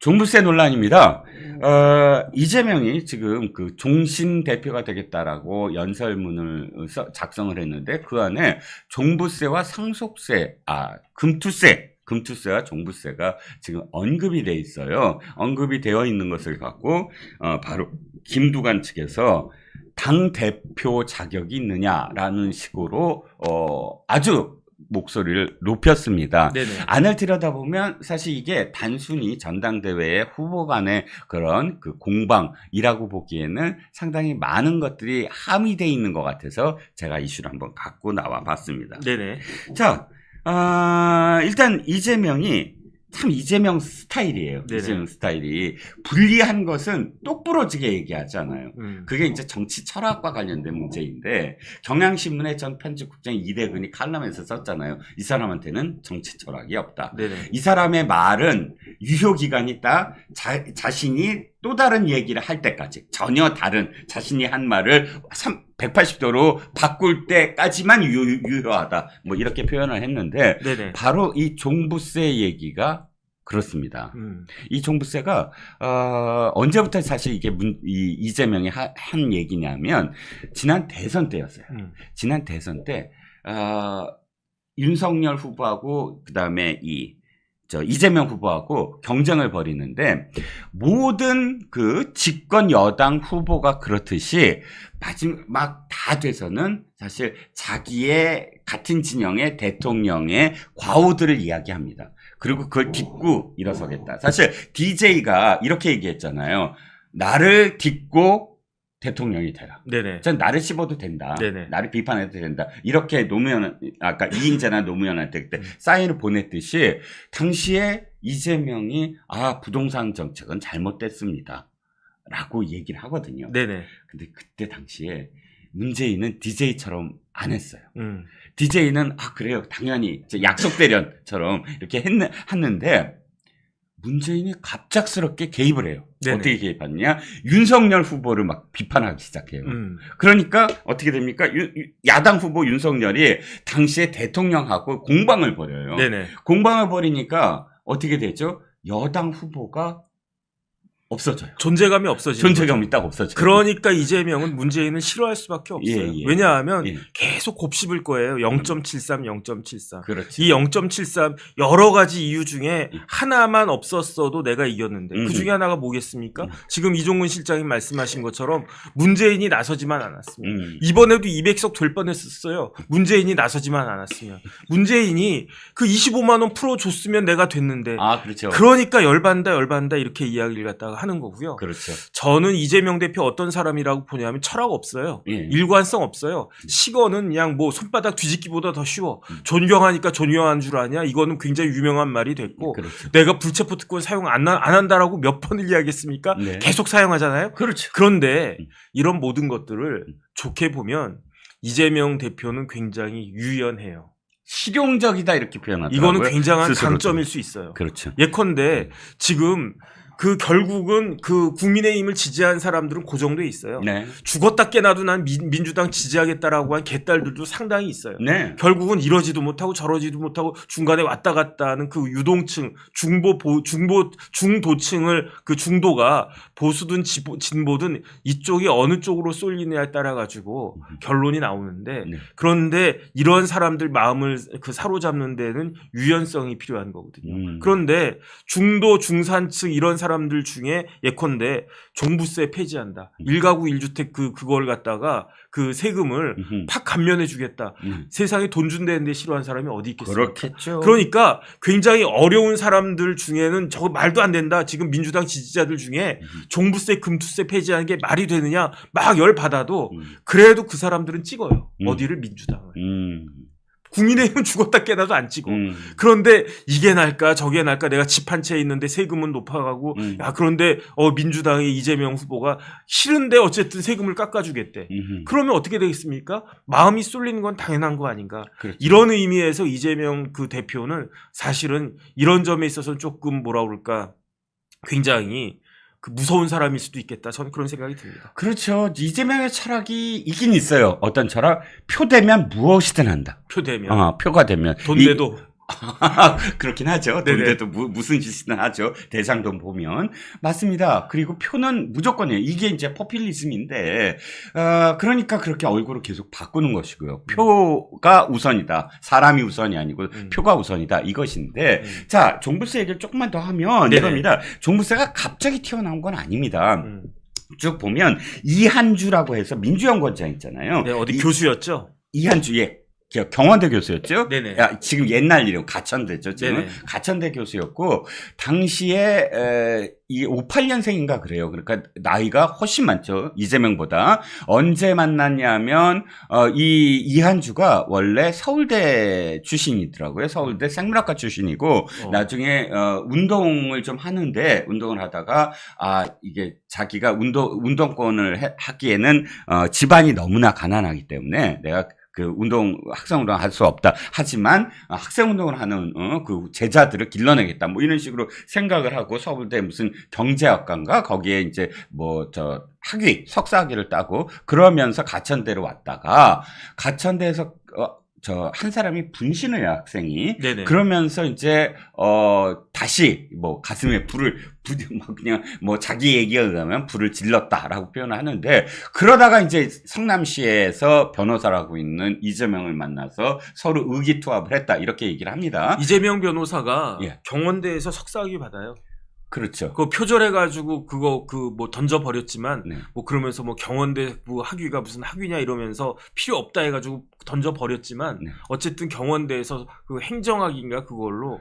종부세 논란입니다. 이재명이 지금 그 종신 대표가 되겠다라고 연설문을 작성을 했는데 그 안에 종부세와 상속세, 금투세와 종부세가 지금 언급이 돼 있어요. 언급이 되어 있는 것을 갖고 바로 김두관 측에서 당 대표 자격이 있느냐라는 식으로 아주 목소리를 높였습니다. 네네. 안을 들여다보면 사실 이게 단순히 전당대회의 후보 간의 그런 그 공방이라고 보기에는 상당히 많은 것들이 함의되어 있는 것 같아서 제가 이슈를 한번 갖고 나와 봤습니다. 네네. 자, 일단 이재명이 참 이재명 스타일이에요. 네네. 이재명 스타일이 불리한 것은 똑부러지게 얘기하잖아요. 그게 이제 정치 철학과 관련된 문제인데 경향신문의 전 편집국장 이대근이 칼럼에서 썼잖아요. 이 사람한테는 정치 철학이 없다. 네네. 이 사람의 말은 유효기간이 있다. 자신이 또 다른 얘기를 할 때까지 전혀 다른 자신이 한 말을 180도로 바꿀 때까지만 유효하다. 뭐 이렇게 표현을 했는데 네네. 바로 이 종부세 얘기가 그렇습니다. 이 종부세가 언제부터 사실 이게 이재명이 한 얘기냐면 지난 대선 때였어요. 지난 대선 때 윤석열 후보하고 그다음에 이재명 후보하고 경쟁을 벌이는데 모든 그 집권 여당 후보가 그렇듯이 마지막 다 돼서는 사실 자기의 같은 진영의 대통령의 과오들을 이야기합니다. 그리고 그걸 딛고 일어서겠다. 사실 DJ가 이렇게 얘기했잖아요. 나를 딛고 대통령이 되라. 네네. 전 나를 씹어도 된다. 네네. 나를 비판해도 된다. 이렇게 아까 이인재나 노무현한테 그때 사인을 보냈듯이 당시에 이재명이 부동산 정책은 잘못됐습니다. 라고 얘기를 하거든요. 네네. 근데 그때 당시에 문재인은 DJ처럼 안 했어요. DJ는 그래요. 당연히 약속 대련처럼 이렇게 했는데 문재인이 갑작스럽게 개입을 해요. 네네. 어떻게 개입하느냐? 윤석열 후보를 막 비판하기 시작해요. 그러니까 어떻게 됩니까? 야당 후보 윤석열이 당시에 대통령하고 공방을 벌여요. 네네. 공방을 벌이니까 어떻게 되죠? 여당 후보가 없어져요. 존재감이 없어지죠. 존재감이 딱 없어져요. 그러니까 이재명은 문재인을 싫어할 수밖에 없어요. 예. 왜냐하면 예. 계속 곱씹을 거예요. 0.73, 0.73. 그렇지. 이 0.73 여러 가지 이유 중에 하나만 없었어도 내가 이겼는데 그 중에 하나가 뭐겠습니까? 지금 이종근 실장이 말씀하신 것처럼 문재인이 나서지만 않았으면 이번에도 200석 될 뻔했었어요. 문재인이 나서지만 않았으면 문재인이 그 25만 원 풀어줬으면 내가 됐는데 그렇죠. 그러니까 열받는다 이렇게 이야기를 갖다가 하는 거고요. 그렇죠. 저는 이재명 대표 어떤 사람이라고 보냐면 철학 없어요. 예. 일관성 없어요. 식어는 그냥 뭐 손바닥 뒤집기보다 더 쉬워. 존경하니까 존경한 줄 아냐? 이거는 굉장히 유명한 말이 됐고 그렇죠. 내가 불체포 특권 사용 안 한다라고 몇 번을 이야기했습니까? 네. 계속 사용하잖아요. 그렇죠. 그런데 이런 모든 것들을 좋게 보면 이재명 대표는 굉장히 유연해요. 실용적이다 이렇게 표현하더라고요. 이거는 굉장한 스스로도. 강점일 수 있어요. 그렇죠. 예컨대 지금 결국은 국민의힘을 지지한 사람들은 그 정도에 있어요. 네. 죽었다 깨나도 난 민주당 지지하겠다라고 한 개딸들도 상당히 있어요. 네. 결국은 이러지도 못하고 저러지도 못하고 중간에 왔다 갔다 하는 그 유동층, 중도층을 그 중도가 보수든 진보든 이쪽이 어느 쪽으로 쏠리느냐에 따라 가지고 결론이 나오는데 네. 그런데 이런 사람들 마음을 사로잡는 데는 유연성이 필요한 거거든요. 그런데 중도, 중산층 이런 사람들 중에 예컨대 종부세 폐지한다. 1가구 1주택 그걸 갖다가 그 세금을 팍 감면해 주겠다. 세상에 돈 준다는데 싫어하는 사람이 어디 있겠습니까? 그렇겠죠. 그러니까 굉장히 어려운 사람들 중에는 저거 말도 안 된다. 지금 민주당 지지자들 중에 종부세, 금투세 폐지하는 게 말이 되느냐 막 열받아도 그래도 그 사람들은 찍어요. 어디를? 민주당을. 국민의힘은 죽었다 깨나도 안 찍어. 그런데 이게 날까 저게 날까 내가 집 한 채 있는데 세금은 높아가고 그런데 민주당의 이재명 후보가 싫은데 어쨌든 세금을 깎아주겠대. 그러면 어떻게 되겠습니까? 마음이 쏠리는 건 당연한 거 아닌가. 그렇죠. 이런 의미에서 이재명 대표는 사실은 이런 점에 있어서는 조금 뭐라 그럴까 굉장히 무서운 사람일 수도 있겠다. 저는 그런 생각이 듭니다. 그렇죠. 이재명의 철학이 있긴 있어요. 어떤 철학? 표 되면 무엇이든 한다. 표 되면. 표가 되면. 돈 내도. 그렇긴 하죠. 네네. 돈대도 무슨 짓이나 하죠. 대장동 보면. 맞습니다. 그리고 표는 무조건이에요. 이게 이제 포퓰리즘인데, 그러니까 그렇게 얼굴을 계속 바꾸는 것이고요. 표가 우선이다. 사람이 우선이 아니고 표가 우선이다. 이것인데, 자, 종부세 얘기를 조금만 더 하면 네네. 이겁니다. 종부세가 갑자기 튀어나온 건 아닙니다. 쭉 보면 이한주라고 해서 민주연구원장 있잖아요. 네, 어디 교수였죠? 이한주의 경원대 교수였죠? 네네. 지금 옛날 이름 가천대죠. 지금 네네. 가천대 교수였고 당시에 이 58년생인가 그래요. 그러니까 나이가 훨씬 많죠. 이재명보다. 언제 만났냐면 이 이한주가 원래 서울대 출신이더라고요. 서울대 생물학과 출신이고 나중에 운동을 좀 하는데 운동을 하다가 이게 자기가 운동권을 하기에는 집안이 너무나 가난하기 때문에 내가 그 학생운동 할 수 없다. 하지만 학생운동을 하는 그 제자들을 길러내겠다. 뭐 이런 식으로 생각을 하고 서울대 무슨 경제학과인가 거기에 이제 학위, 석사학위를 따고 그러면서 가천대로 왔다가 가천대에서 한 사람이 분신을 해요, 학생이. 네네. 그러면서 이제, 다시, 가슴에 그냥, 자기 얘기가 나면 불을 질렀다라고 표현을 하는데, 그러다가 이제 성남시에서 변호사를 하고 있는 이재명을 만나서 서로 의기투합을 했다, 이렇게 얘기를 합니다. 이재명 변호사가 예. 경원대에서 석사학위 받아요. 그렇죠. 그거 표절해가지고 던져버렸지만, 네. 그러면서 경원대 학위가 무슨 학위냐 이러면서 필요 없다 해가지고 던져버렸지만, 네. 어쨌든 경원대에서 그 행정학인가 그걸로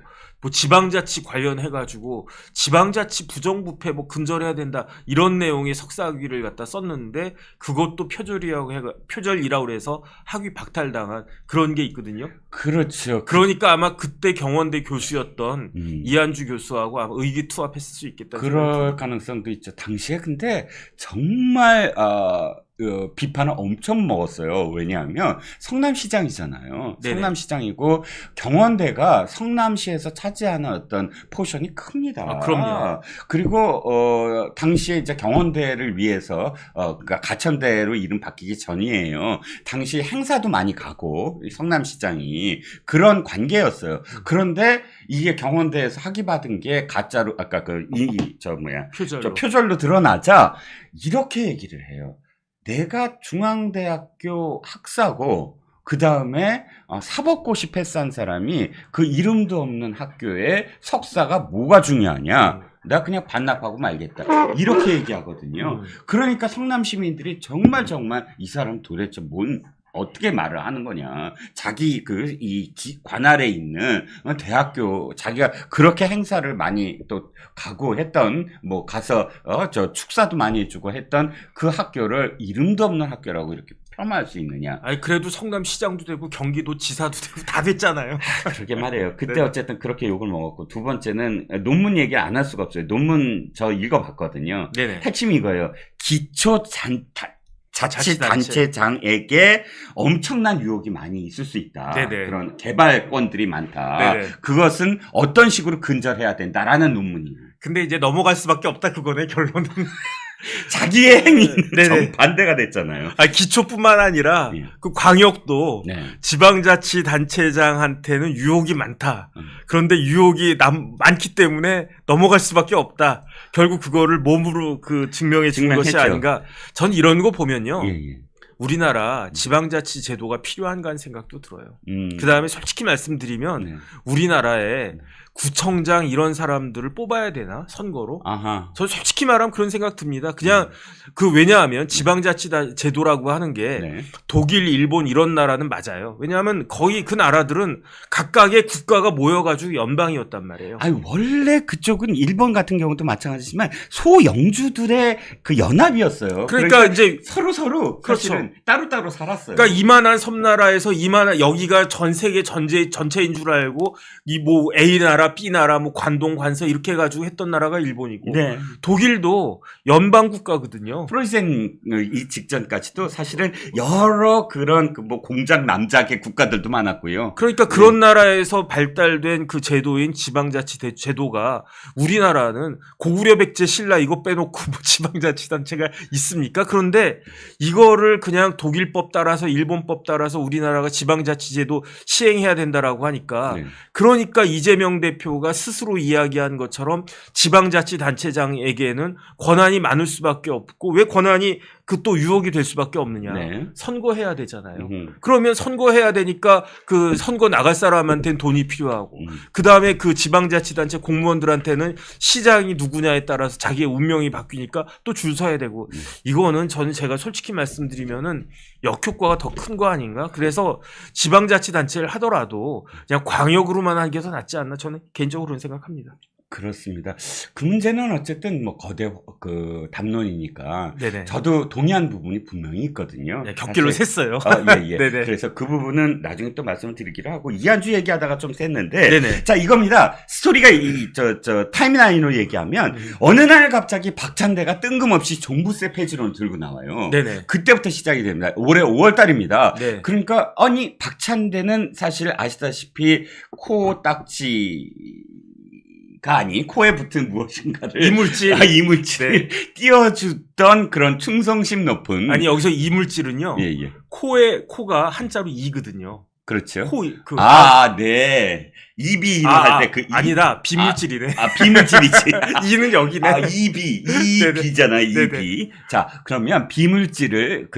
지방자치 관련해가지고 지방자치 부정부패 근절해야 된다 이런 내용의 석사학위를 갖다 썼는데 그것도 표절이라고 해서 학위 박탈당한 그런 게 있거든요. 그렇죠. 그러니까 아마 그때 경원대 교수였던 이한주 교수하고 아마 의기투합했을 수 있겠다. 그럴 가능성도 있죠. 당시에 근데 정말 비판을 엄청 먹었어요. 왜냐하면 성남시장이잖아요. 네네. 성남시장이고 경원대가 성남시에서 차지하는 어떤 포션이 큽니다. 그럼요. 그리고 당시에 이제 경원대를 위해서 그러니까 가천대로 이름 바뀌기 전이에요. 당시 행사도 많이 가고 성남시장이 그런 관계였어요. 그런데 이게 경원대에서 학위 받은 게 가짜로 아까 표절로 드러나자 이렇게 얘기를 해요. 내가 중앙대학교 학사고 그 다음에 사법고시 패스한 사람이 그 이름도 없는 학교에 석사가 뭐가 중요하냐. 내가 그냥 반납하고 말겠다. 이렇게 얘기하거든요. 그러니까 성남 시민들이 정말 이 사람 도대체 어떻게 말을 하는 거냐. 자기 관할에 있는 대학교, 자기가 그렇게 행사를 많이 또 가고 했던, 가서, 축사도 많이 해주고 했던 그 학교를 이름도 없는 학교라고 이렇게 폄하할 수 있느냐. 아니, 그래도 성남시장도 되고 경기도 지사도 되고 다 됐잖아요. 그러게 말해요. 그때 네. 어쨌든 그렇게 욕을 먹었고, 두 번째는 논문 얘기 안 할 수가 없어요. 논문 저 읽어봤거든요. 네네. 핵심이 이거예요. 자치단체장에게 엄청난 유혹이 많이 있을 수 있다. 네네. 그런 개발권들이 많다. 네네. 그것은 어떤 식으로 근절해야 된다라는 논문이에요. 근데 이제 넘어갈 수밖에 없다 그거네 결론은. 자기의 행위는 네네. 정반대가 됐잖아요. 기초뿐만 아니라 예. 그 광역도 네. 지방자치단체장한테는 유혹이 많다. 그런데 유혹이 많기 때문에 넘어갈 수밖에 없다. 결국 그거를 몸으로 증명해 준 것이 증명했죠. 아닌가. 전 이런 거 보면요. 예. 우리나라 지방자치 제도가 필요한가 하는 생각도 들어요. 그 다음에 솔직히 말씀드리면 네. 우리나라에 구청장 이런 사람들을 뽑아야 되나? 선거로? 아하. 저 솔직히 말하면 그런 생각 듭니다. 그냥 왜냐하면 지방자치 제도라고 하는 게 네. 독일, 일본 이런 나라는 맞아요. 왜냐하면 거의 그 나라들은 각각의 국가가 모여가지고 연방이었단 말이에요. 아니, 원래 그쪽은 일본 같은 경우도 마찬가지지만 소영주들의 그 연합이었어요. 그러니까 이제 서로 그렇죠. 사실은 따로따로 살았어요. 그러니까 이만한 섬나라에서 여기가 전 세계 전체인 줄 알고 A 나라, A나라 B나라 뭐 관동 관서 이렇게 해가지고 했던 나라가 일본이고 네. 독일도 연방 국가거든요. 프로이센 이 직전까지도 사실은 여러 그런 그뭐 공장 남작의 국가들도 많았고요. 그러니까 그런 나라에서 발달된 그 제도인 지방자치 제도가 우리나라는 고구려 백제 신라 이거 빼놓고 뭐 지방자치단체가 있습니까? 그런데 이거를 그냥 독일법 따라서 일본법 따라서 우리나라가 지방자치제도 시행해야 된다라고 하니까 네. 그러니까 이재명 대표가 스스로 이야기한 것처럼 지방자치단체장에게는 권한이 많을 수밖에 없고 왜 권한이 그 또 유혹이 될 수밖에 없느냐. 네. 선거해야 되잖아요. 그러면 선거해야 되니까 그 선거 나갈 사람한테는 돈이 필요하고 그다음에 그 지방자치단체 공무원들한테는 시장이 누구냐에 따라서 자기의 운명이 바뀌니까 또 줄 서야 되고 이거는 저는 제가 솔직히 말씀드리면은 역효과가 더 큰 거 아닌가? 그래서 지방자치단체를 하더라도 그냥 광역으로만 하는 게 더 낫지 않나? 저는 개인적으로는 생각합니다. 그렇습니다. 그 문제는 어쨌든 뭐 거대 그 담론이니까 네네. 저도 동의한 부분이 분명히 있거든요. 네, 격길로 사실. 샜어요. 예. 네네. 그래서 그 부분은 나중에 또 말씀을 드리기로 하고 이한주 얘기하다가 좀 샜는데 네네. 자 이겁니다. 스토리가 저 타임라인으로 얘기하면 어느 날 갑자기 박찬대가 뜬금없이 종부세 폐지론을 들고 나와요. 네네. 그때부터 시작이 됩니다. 올해 5월 달입니다. 네. 그러니까 아니 박찬대는 사실 아시다시피 코딱지가 아닌 코에 붙은 무엇인가를 이물질. 이물질을 띄워주던 그런 충성심 높은 아니 여기서 이물질은요. 예. 코가 한자로 이거든요. 그렇죠. 그 네. 입이 할 때 그 아니다. 비물질이네. 비물질이지. 이는 여기네. 이비잖아, 이비. 자, 그러면 비물질을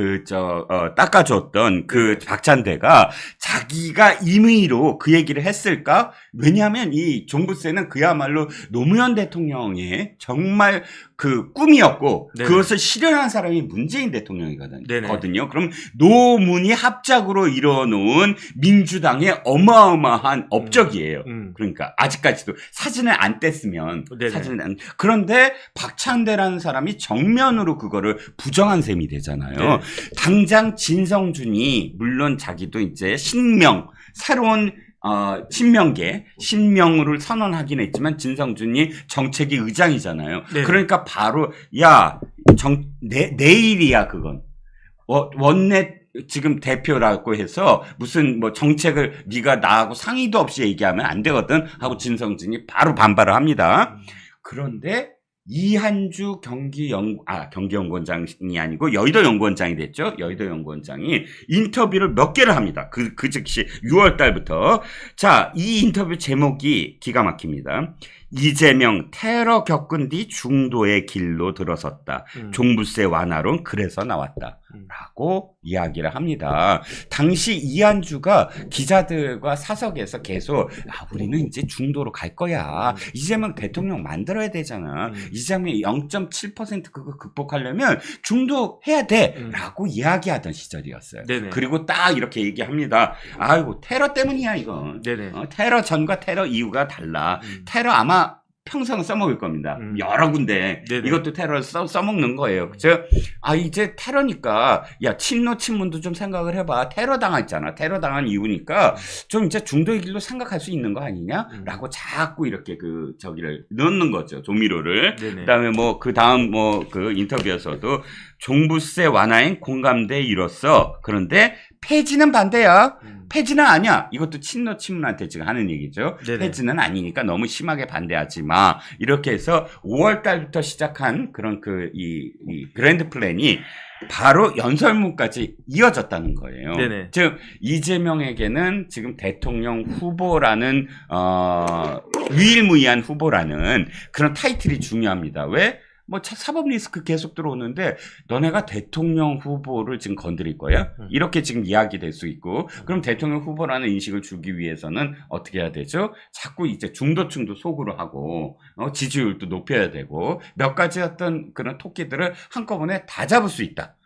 닦아줬던 그 박찬대가 자기가 임의로 그 얘기를 했을까? 왜냐하면 이 종부세는 그야말로 노무현 대통령의 정말 그 꿈이었고 네네. 그것을 실현한 사람이 문재인 대통령이거든요. 네네. 그럼 노문이 합작으로 이뤄놓은 민주당의 어마어마한 업적이에요. 그러니까 아직까지도 사진을 안 뗐으면 그런데 박찬대라는 사람이 정면으로 그거를 부정한 셈이 되잖아요. 네. 당장 진성준이 물론 자기도 이제 새로운 신명을 선언하긴 했지만 진성준이 정책위 의장이잖아요. 네. 그러니까 바로 내일이야 그건. 원내 지금 대표라고 해서 무슨 뭐 정책을 네가 나하고 상의도 없이 얘기하면 안 되거든 하고 진성준이 바로 반발을 합니다. 그런데 이한주 경기연구원장이 아니고 여의도 연구원장이 됐죠. 여의도 연구원장이 인터뷰를 몇 개를 합니다. 그 즉시 6월 달부터. 자, 이 인터뷰 제목이 기가 막힙니다. 이재명 테러 겪은 뒤 중도의 길로 들어섰다. 종부세 완화론 그래서 나왔다. 라고 이야기를 합니다. 당시 이한주가 기자들과 사석에서 계속 우리는 이제 중도로 갈 거야. 이재명 대통령 만들어야 되잖아. 이재명이 0.7% 그거 극복하려면 중도 해야 돼. 라고 이야기하던 시절이었어요. 네네. 그리고 딱 이렇게 얘기합니다. 아이고 테러 때문이야 이건. 테러 전과 테러 이후가 달라. 테러 아마 평생 써먹을 겁니다. 여러 군데. 네네. 이것도 테러를 써먹는 거예요. 그죠? 이제 테러니까, 친노친문도 좀 생각을 해봐. 테러 당했잖아. 테러 당한 이유니까, 좀 이제 중도의 길로 생각할 수 있는 거 아니냐? 라고 자꾸 이렇게 저기를 넣는 거죠. 조미료를. 그 다음에 그 인터뷰에서도 종부세 완화엔 공감대 이뤘어. 그런데 폐지는 반대야. 폐지는 아니야. 이것도 친노친문한테 지금 하는 얘기죠. 네네. 폐지는 아니니까 너무 심하게 반대하지 마. 이렇게 해서 5월 달부터 시작한 그런 이 그랜드 플랜이 바로 연설문까지 이어졌다는 거예요. 네네. 즉 이재명에게는 지금 대통령 후보라는 유일무이한 후보라는 그런 타이틀이 중요합니다. 왜? 사법 리스크 계속 들어오는데 너네가 대통령 후보를 지금 건드릴 거야? 이렇게 지금 이야기될 수 있고 그럼 대통령 후보라는 인식을 주기 위해서는 어떻게 해야 되죠? 자꾸 이제 중도층도 속으로 하고 지지율도 높여야 되고 몇 가지 어떤 그런 토끼들을 한꺼번에 다 잡을 수 있다.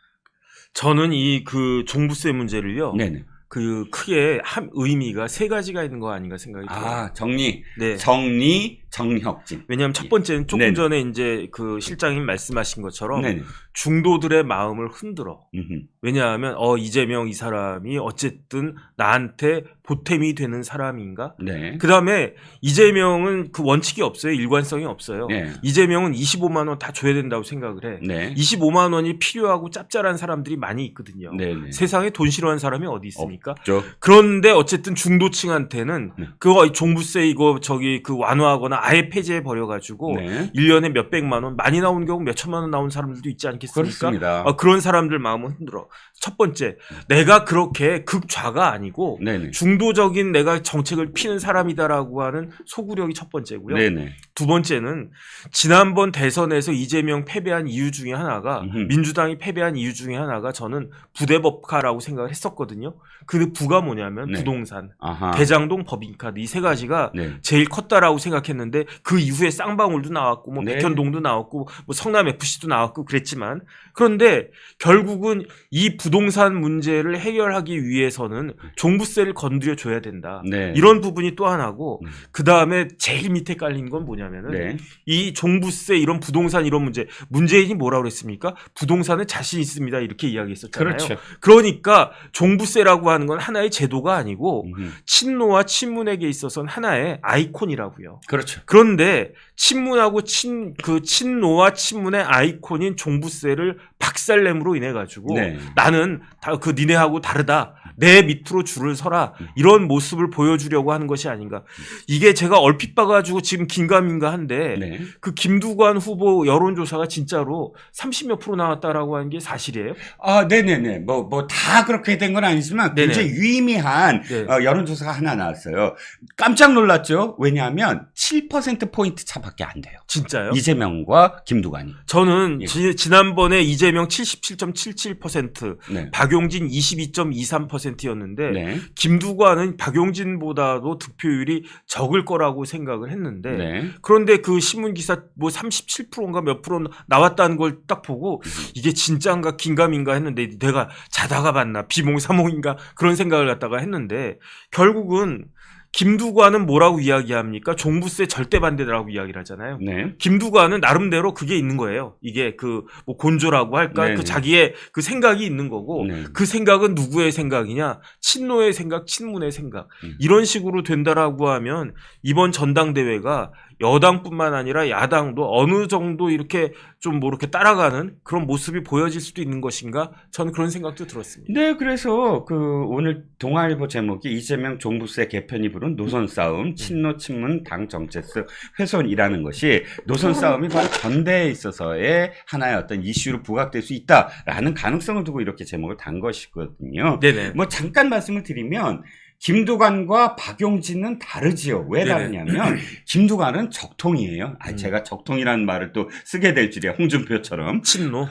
저는 이 종부세 문제를요. 네네. 그 크게 한 의미가 세 가지가 있는 거 아닌가 생각이 들어요. 아, 정리, 네. 정리, 정혁진. 왜냐하면 첫 번째는 조금 네네. 전에 이제 그 실장님 말씀하신 것처럼 네네. 중도들의 마음을 흔들어. 음흠. 왜냐하면 이재명 이 사람이 어쨌든 나한테 보탬이 되는 사람인가? 네. 그다음에 이재명은 그 원칙이 없어요. 일관성이 없어요. 네. 이재명은 25만 원 다 줘야 된다고 생각을 해. 네. 25만 원이 필요하고 짭짤한 사람들이 많이 있거든요. 네네. 세상에 돈 싫어하는 사람이 어디 있습니까? 없죠. 그런데 어쨌든 중도층한테는 네. 그거 종부세 이거 저기 그 완화하거나 아예 폐지해 버려 가지고 네. 1년에 몇 백만 원, 많이 나온 경우 몇 천만 원 나온 사람들도 있지 않겠습니까? 그렇습니다. 그런 사람들 마음은 흔들어. 첫 번째, 내가 그렇게 극좌가 아니고 네네. 중도적인 내가 정책을 피는 사람이다라고 하는 소구력이 첫 번째고요. 네네. 두 번째는 지난번 대선에서 이재명 패배한 이유 중에 하나가 민주당이 패배한 이유 중에 하나가 저는 부대법카라고 생각을 했었거든요. 그 부가 뭐냐면 네. 부동산, 아하. 대장동, 법인카드 이 세 가지가 네. 제일 컸다라고 생각했는데 그 이후에 쌍방울도 나왔고 뭐 네. 백현동도 나왔고 뭐 성남 FC도 나왔고 그랬지만 그런데 결국은 이 부동산 문제를 해결하기 위해서는 종부세를 건드려 줘야 된다. 네. 이런 부분이 또 하나고 그 다음에 제일 밑에 깔린 건 뭐냐면은 네. 이 종부세 이런 부동산 이런 문재인이 뭐라고 그랬습니까? 부동산에 자신 있습니다 이렇게 이야기했었잖아요. 그렇죠. 그러니까 종부세라고 하는 건 하나의 제도가 아니고 음흠. 친노와 친문에게 있어서는 하나의 아이콘이라고요. 그렇죠. 그런데 친문하고 친노와 친문의 아이콘인 종부세를 박살냄으로 인해 가지고 네. 나는 그 니네하고 다르다. 내 밑으로 줄을 서라. 이런 모습을 보여주려고 하는 것이 아닌가. 이게 제가 얼핏 봐가지고 지금 긴가민가한데 네. 그 김두관 후보 여론조사가 진짜로 30몇 프로 나왔다라고 하는 게 사실이에요? 아, 네네네. 뭐 다 그렇게 된 건 아니지만 네네. 굉장히 유의미한 네. 여론조사가 하나 나왔어요. 깜짝 놀랐죠. 왜냐하면 7%포인트 차밖에 안 돼요. 진짜요? 이재명과 김두관이. 저는 예. 지난번에 이재명 77.77%, 네. 박용진 22.23%였는데 네. 김두관은 박용진보다도 득표율이 적을 거라고 생각을 했는데 네. 그런데 그 신문 기사 뭐 37%인가 몇 프로 나왔다는 걸 딱 보고 이게 진짜인가 긴가민가 했는데 내가 자다가 봤나 비몽사몽인가 그런 생각을 갖다가 했는데 결국은 김두관은 뭐라고 이야기합니까? 종부세 절대 반대라고 이야기를 하잖아요. 네. 김두관은 나름대로 그게 있는 거예요. 이게 그 뭐 곤조라고 할까? 네네. 그 자기의 그 생각이 있는 거고 네. 그 생각은 누구의 생각이냐? 친노의 생각, 친문의 생각. 이런 식으로 된다라고 하면 이번 전당대회가 여당뿐만 아니라 야당도 어느 정도 이렇게 좀 뭐 이렇게 따라가는 그런 모습이 보여질 수도 있는 것인가? 저는 그런 생각도 들었습니다. 네, 그래서 오늘 동아일보 제목이 이재명 종부세 개편이 부른 노선 싸움, 친노 친문 당 정체성 훼손이라는 것이 노선 싸움이 바로 전대에 있어서의 하나의 어떤 이슈로 부각될 수 있다라는 가능성을 두고 이렇게 제목을 단 것이거든요. 네네. 뭐 잠깐 말씀을 드리면 김두관과 박용진은 다르지요. 왜 네네. 다르냐면 김두관은 적통이에요. 제가 적통이라는 말을 또 쓰게 될 줄이야. 홍준표처럼. 친노.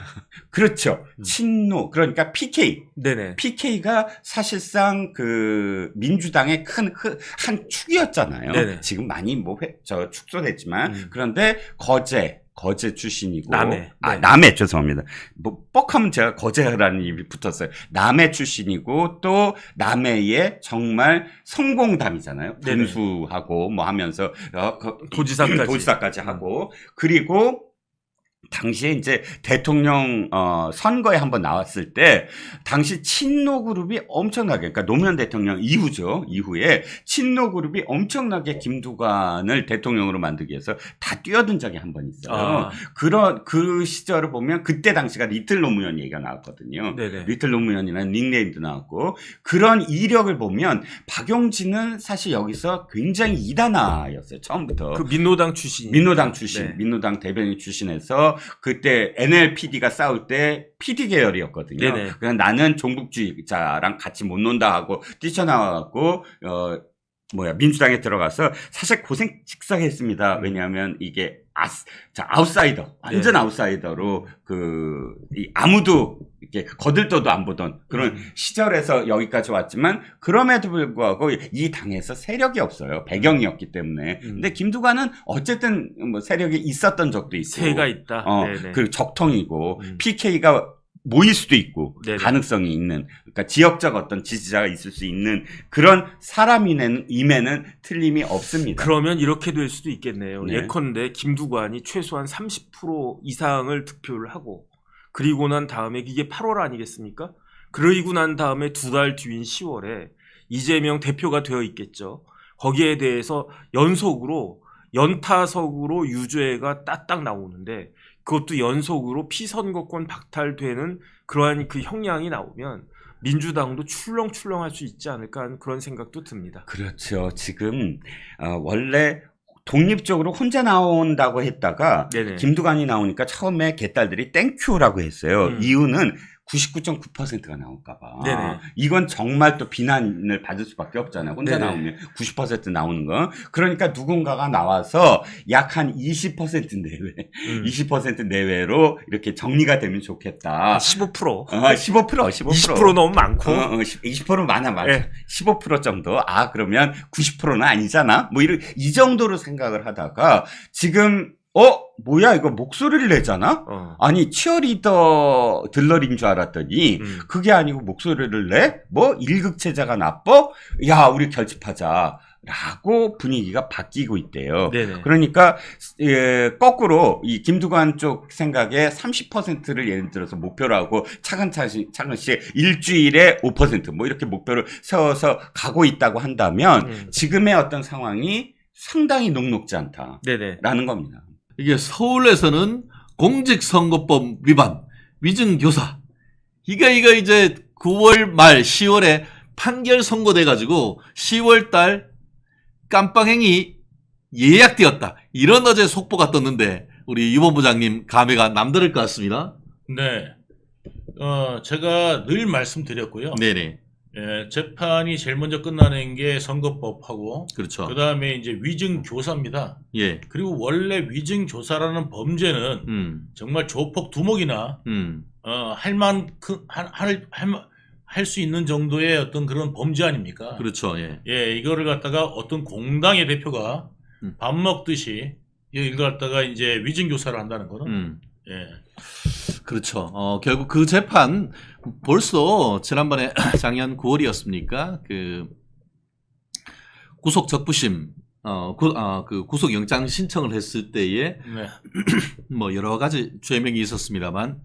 그렇죠. 친노. 그러니까 PK. 네네. PK가 사실상 그 민주당의 한 축이었잖아요. 네네. 지금 많이 축소됐지만 그런데 거제 출신이고 남해. 네. 남해 죄송합니다. 뭐 뻑하면 제가 거제라는 입이 붙었어요. 남해 출신이고 또 남해의 정말 성공담이잖아요. 네네. 군수하고 뭐 하면서 도지사까지 하고 그리고 당시에 이제 대통령 선거에 한번 나왔을 때 당시 친노 그룹이 엄청나게 그러니까 노무현 대통령 이후에 친노 그룹이 엄청나게 김두관을 대통령으로 만들기 위해서 다 뛰어든 적이 한 번 있어요. 그 시절을 보면 그때 당시가 리틀 노무현 얘기가 나왔거든요. 네네. 리틀 노무현이라는 닉네임도 나왔고 그런 이력을 보면 박용진은 사실 여기서 굉장히 이단아였어요. 처음부터. 그 민노당 출신. 민노당 출신, 네. 민노당 대변인 출신에서 그때 NLPD가 싸울 때 PD 계열이었거든요. 네네. 그냥 나는 종북주의자랑 같이 못 논다 하고 뛰쳐나와갖고 민주당에 들어가서 사실 고생 식사했습니다. 왜냐하면 이게 아웃사이더, 완전 네. 아웃사이더로 아무도 이렇게 거들떠도 안 보던 그런 시절에서 여기까지 왔지만 그럼에도 불구하고 이 당에서 세력이 없어요. 배경이었기 때문에. 근데 김두관은 어쨌든 뭐 세력이 있었던 적도 있고. 새가 있다. 네네. 그리고 적통이고 PK가 모일 수도 있고 네네. 가능성이 있는 그러니까 지역적 어떤 지지자가 있을 수 있는 그런 사람임에는 틀림이 없습니다. 그러면 이렇게 될 수도 있겠네요. 네. 예컨대 김두관이 최소한 30% 이상을 득표를 하고 그리고 난 다음에 이게 8월 아니겠습니까? 그리고 난 다음에 2달 뒤인 10월에 이재명 대표가 되어 있겠죠. 거기에 대해서 연타석으로 유죄가 따딱 나오는데 그것도 연속으로 피선거권 박탈되는 그러한 그 형량이 나오면 민주당도 출렁출렁할 수 있지 않을까 하는 그런 생각도 듭니다. 그렇죠. 지금 원래 독립적으로 혼자 나온다고 했다가 네네. 김두관이 나오니까 처음에 개딸들이 땡큐라고 했어요. 이유는 99.9%가 나올까봐. 네네. 이건 정말 또 비난을 받을 수밖에 없잖아요. 혼자 네네. 나오면 90% 나오는 거. 그러니까 누군가가 나와서 약 한 20% 내외, 20% 내외로 이렇게 정리가 되면 좋겠다. 15%. 15%. 20% 너무 많고. 20% 많아. 네. 15% 정도. 그러면 90%는 아니잖아. 뭐 이 정도로 생각을 하다가 지금 뭐야 이거 목소리를 내잖아? 아니 치어리더 들러리인 줄 알았더니 그게 아니고 목소리를 내? 뭐 일극체자가 나빠? 야 우리 결집하자 라고 분위기가 바뀌고 있대요. 네네. 그러니까 거꾸로 이 김두관 쪽 생각에 30%를 예를 들어서 목표로 하고 차근차근씩 일주일에 5% 이렇게 목표를 세워서 가고 있다고 한다면 지금의 어떤 상황이 상당히 녹록지 않다라는 네네. 겁니다. 이게 서울에서는 공직선거법 위반, 위증교사. 이거 이제 9월 말 10월에 판결 선고돼가지고 10월 달 깜빵행위 예약되었다. 이런 어제 속보가 떴는데 우리 유 본부장님 감회가 남다를 것 같습니다. 네. 제가 늘 말씀드렸고요. 네네. 예, 재판이 제일 먼저 끝나는 게 선거법하고 그렇죠. 그다음에 이제 위증교사입니다. 예. 그리고 원래 위증교사라는 범죄는 정말 조폭 두목이나 할 수 있는 정도의 어떤 그런 범죄 아닙니까? 그렇죠. 예. 예, 이거를 갖다가 어떤 공당의 대표가 밥 먹듯이 이걸 갖다가 이제 위증교사를 한다는 거는 예. 그렇죠. 결국 그 재판 벌써 지난번에 작년 9월이었습니까? 그 구속 적부심 그 구속 영장 신청을 했을 때에 네. 뭐 여러 가지 죄명이 있었습니다만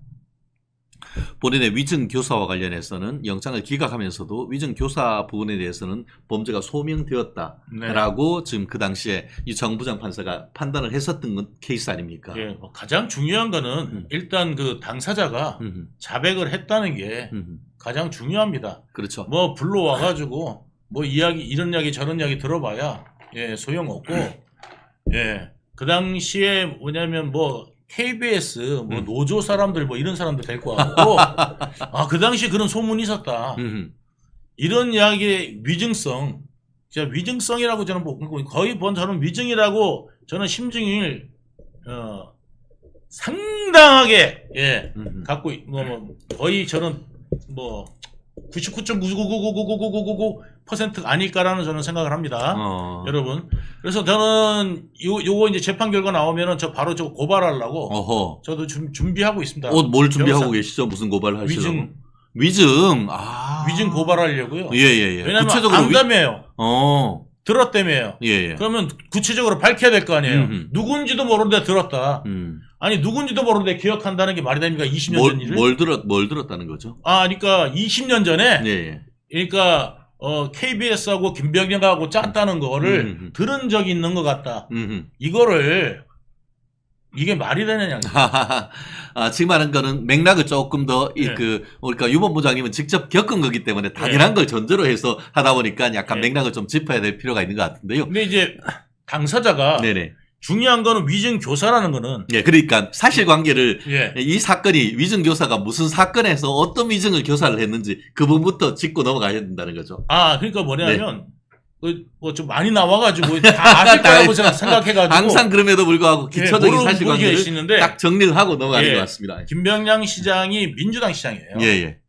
본인의 위증 교사와 관련해서는 영장을 기각하면서도 위증 교사 부분에 대해서는 범죄가 소명되었다라고 지금 그 당시에 이 정부장 판사가 판단을 했었던 케이스 아닙니까? 예, 가장 중요한 거는 일단 그 당사자가 자백을 했다는 게 가장 중요합니다. 그렇죠. 뭐 불러와가지고 뭐 이런 이야기 저런 이야기 들어봐야 예 소용없고 예 그 당시에 뭐냐면 뭐 KBS 뭐 노조 사람들 뭐 이런 사람들 데리고 와고 그 당시에 그런 소문이 있었다. 이런 이야기의 위증성, 진짜 위증성이라고 저는 거의 저는 위증이라고 저는 심증을 상당하게 예 갖고 거의 저는 뭐 99.9999999% 아닐까라는 저는 생각을 합니다. 여러분. 그래서 저는 요거 이제 재판 결과 나오면은 저 바로 저 고발하려고 저도 준비하고 있습니다. 뭘 준비하고 변호사. 계시죠? 무슨 고발을 하시려고? 위증 위증 고발하려고요. 예. 왜냐면 구체적으로 안다며요. 들었다며요. 예. 그러면 구체적으로 밝혀야 될 거 아니에요. 누군지도 모르는데 들었다. 아니 누군지도 모르는데 기억한다는 게 말이 됩니까? 20년 전 일을? 뭘 들었다는 거죠? 그러니까 20년 전에 예. 그러니까 KBS하고 김병렬하고 짰다는 거를 들은 적이 있는 것 같다. 이거를 이게 말이 되느냐? 지금 하는 거는 맥락을 조금 더 네. 그러니까 유 본부장님은 직접 겪은 거기 때문에 당연한 걸 전제로 해서 하다 보니까 약간 맥락을 좀 짚어야 될 필요가 있는 것 같은데요. 근데 이제 당사자가 네네. 중요한 거는 위증 교사라는 거는 예, 그러니까 사실관계를 예. 이 사건이 위증 교사가 무슨 사건에서 어떤 위증을 교사를 했는지 그 부분부터 짚고 넘어가야 된다는 거죠. 그러니까 뭐냐면 뭐 좀 많이 나와가지고 다 아실 거라고 제가 생각해가지고 항상 그럼에도 불구하고 기초적인 모르고 사실관계를 계시는데 딱 정리를 하고 넘어가는 예. 것 같습니다. 김병량 시장이 민주당 시장이에요. 예.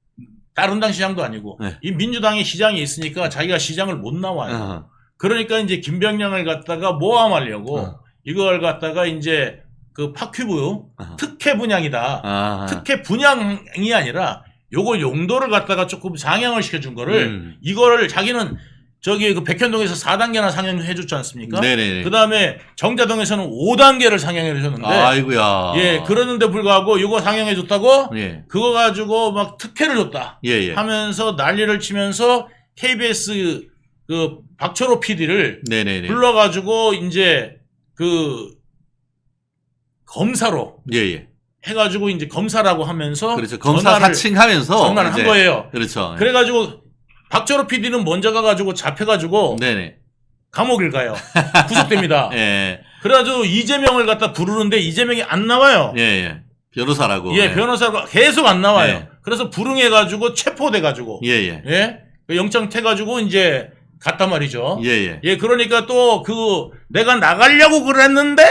다른 당 시장도 아니고 네. 이 민주당의 시장이 있으니까 자기가 시장을 못 나와요. 그러니까 이제 김병량을 갖다가 모함하려고 이걸 갖다가 이제 그 파큐브 아하. 특혜 분양이다. 아. 특혜 분양이 아니라 요거 용도를 갖다가 조금 상향을 시켜준 거를 이거를 자기는 저기 그 백현동에서 4단계나 상향해 줬지 않습니까? 네네. 그 다음에 정자동에서는 5단계를 상향해 줬는데 아이고야. 예, 그러는데 불구하고 이거 상향해 줬다고 예. 그거 가지고 막 특혜를 줬다 예. 하면서 난리를 치면서 KBS 그 박철호 PD를 네네네. 불러가지고 이제 그 검사로 예. 해가지고 이제 검사라고 하면서 그렇죠. 검사 전화를 사칭하면서 전화를 한 이제- 거예요. 그렇죠. 그래가지고 박철호 PD는 먼저 가가지고 잡혀가지고 네네. 감옥을 가요. 구속됩니다. 예. 그래가지고 이재명을 갖다 부르는데 이재명이 안 나와요. 예. 변호사라고. 예, 변호사가 계속 안 나와요. 네. 그래서 불응해가지고 체포돼가지고 예. 예, 그 영장 태가지고 이제 갔단 말이죠. 예. 예, 그러니까 또 그 내가 나가려고 그랬는데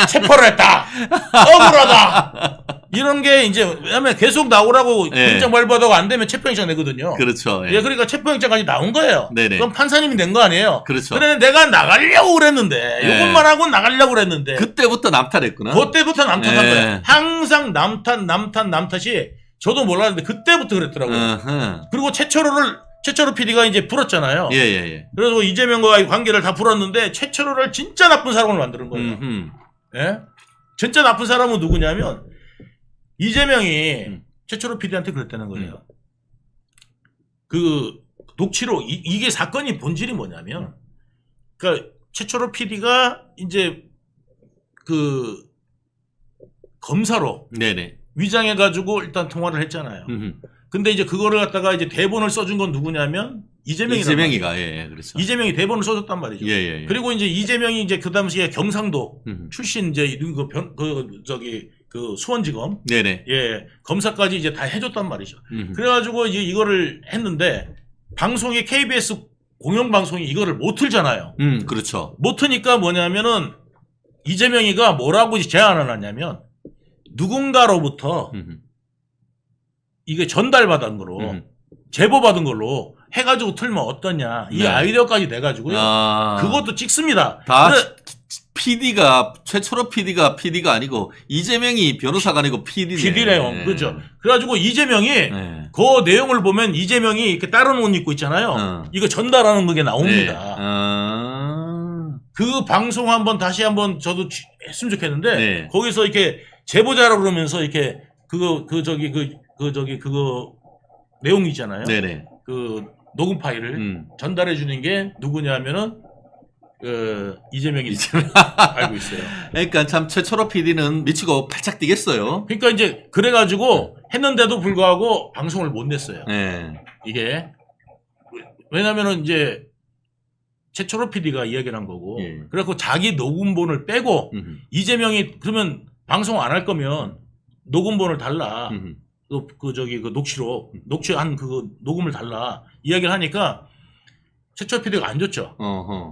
체포를 했다. 억울하다. 이런 게 이제 왜냐면 계속 나오라고 예. 영장 발부하다가 안 되면 체포영장 내거든요. 그렇죠. 예, 그러니까 체포영장까지 나온 거예요. 네네. 그럼 판사님이 낸 거 아니에요. 그렇죠. 그래 내가 나가려고 그랬는데 예. 이것만 하고 나가려고 그랬는데 그때부터 남탈했구나. 그때부터 남탓한 예. 거예요. 항상 남탓이 저도 몰랐는데 그때부터 그랬더라고요. 어허. 그리고 최철호 PD가 이제 불었잖아요. 예. 그래서 이재명과의 관계를 다 불었는데 최철호를 진짜 나쁜 사람을 만드는 거예요. 예? 진짜 나쁜 사람은 누구냐면 이재명이 최철호 PD한테 그랬다는 거예요. 그 녹취록 이게 사건이 본질이 뭐냐면 그러니까 최철호 PD가 이제 그 검사로 네네. 위장해 가지고 일단 통화를 했잖아요. 근데 이제 그거를 갖다가 이제 대본을 써준 건 누구냐면 이재명이가 예, 그렇죠. 이재명이 대본을 써줬단 말이죠. 예. 그리고 이제 이재명이 이제 그 당시에 경상도 출신 이제 그 수원지검 네네. 예 검사까지 이제 다 해줬단 말이죠. 그래가지고 이제 이거를 했는데 방송이 KBS 공영방송이 이거를 못 틀잖아요. 그렇죠. 못 트니까 뭐냐면은 이재명이가 뭐라고 제안을 하냐면 누군가로부터 이게 전달받은 거로 제보받은 걸로 해가지고 틀면 어떠냐 이 네. 아이디어까지 내가지고요. 그것도 찍습니다. 다 PD가 최철호 PD가 PD가 이재명이 변호사가 아니고 PD네. PD래요. 그렇죠. 그래가지고 이재명이 네. 그 내용을 보면 이재명이 이렇게 다른 옷 입고 있잖아요. 이거 전달하는 그게 나옵니다. 네. 그 방송 한번 다시 한번 저도 했으면 좋겠는데 네. 거기서 이렇게 제보자라 그러면서 이렇게 그거 내용 있잖아요. 네네. 그 녹음 파일을 전달해 주는 게 누구냐면은 이재명이 알고 있어요. 그러니까 참 최철호 PD는 미치고 팔짝 뛰겠어요. 그러니까 이제 그래가지고 했는데도 불구하고 방송을 못 냈어요. 네. 이게 왜냐면은 이제 최철호 PD가 이야기를 한 거고 예. 그래갖고 자기 녹음본을 빼고 이재명이 그러면 방송 안 할 거면 녹음본을 달라. 그 녹취한 그 녹음을 달라 이야기를 하니까 최철호 PD가 안 줬죠.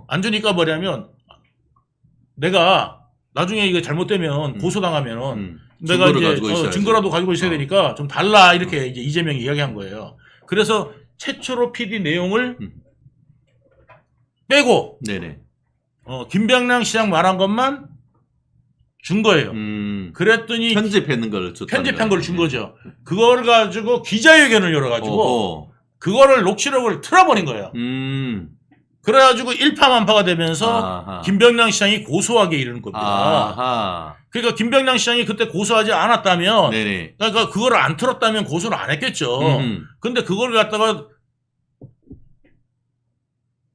안 주니까 뭐냐면 내가 나중에 이게 잘못되면 고소당하면은 내가 이제 증거라도 가지고 있어야 되니까 좀 달라 이렇게 이제 이재명이 이야기한 거예요. 그래서 최철호 PD 내용을 빼고 네네. 김병량 시장 말한 것만 준 거예요. 그랬더니 편집했는 걸 편집한 걸 준 거죠. 그걸 가지고 기자회견을 열어가지고 그거를 녹취록을 틀어버린 거예요. 그래가지고 일파만파가 되면서 김병량 시장이 고소하게 이르는 겁니다. 아하. 그러니까 김병량 시장이 그때 고소하지 않았다면, 네네. 그러니까 그거를 안 틀었다면 고소를 안 했겠죠. 근데 그걸 갖다가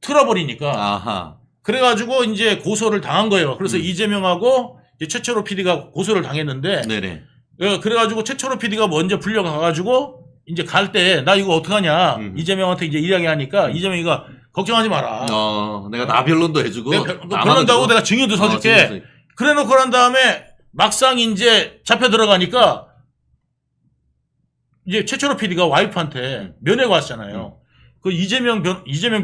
틀어버리니까, 아하. 그래가지고 이제 고소를 당한 거예요. 그래서 이재명하고 이제 최철호 PD가 고소를 당했는데, 네네. 그래가지고 최철호 PD가 먼저 불려가가지고 이제 갈 때 나 이거 어떡하냐 이재명한테 이제 이야기하니까 이재명이가 걱정하지 마라. 내가 나 변론도 해주고. 내가 변론도 내가 증인도 서줄게. 그래 놓고 난 다음에 막상 이제 잡혀 들어가니까 이제 최철호 PD가 와이프한테 면회가 왔잖아요. 그 이재명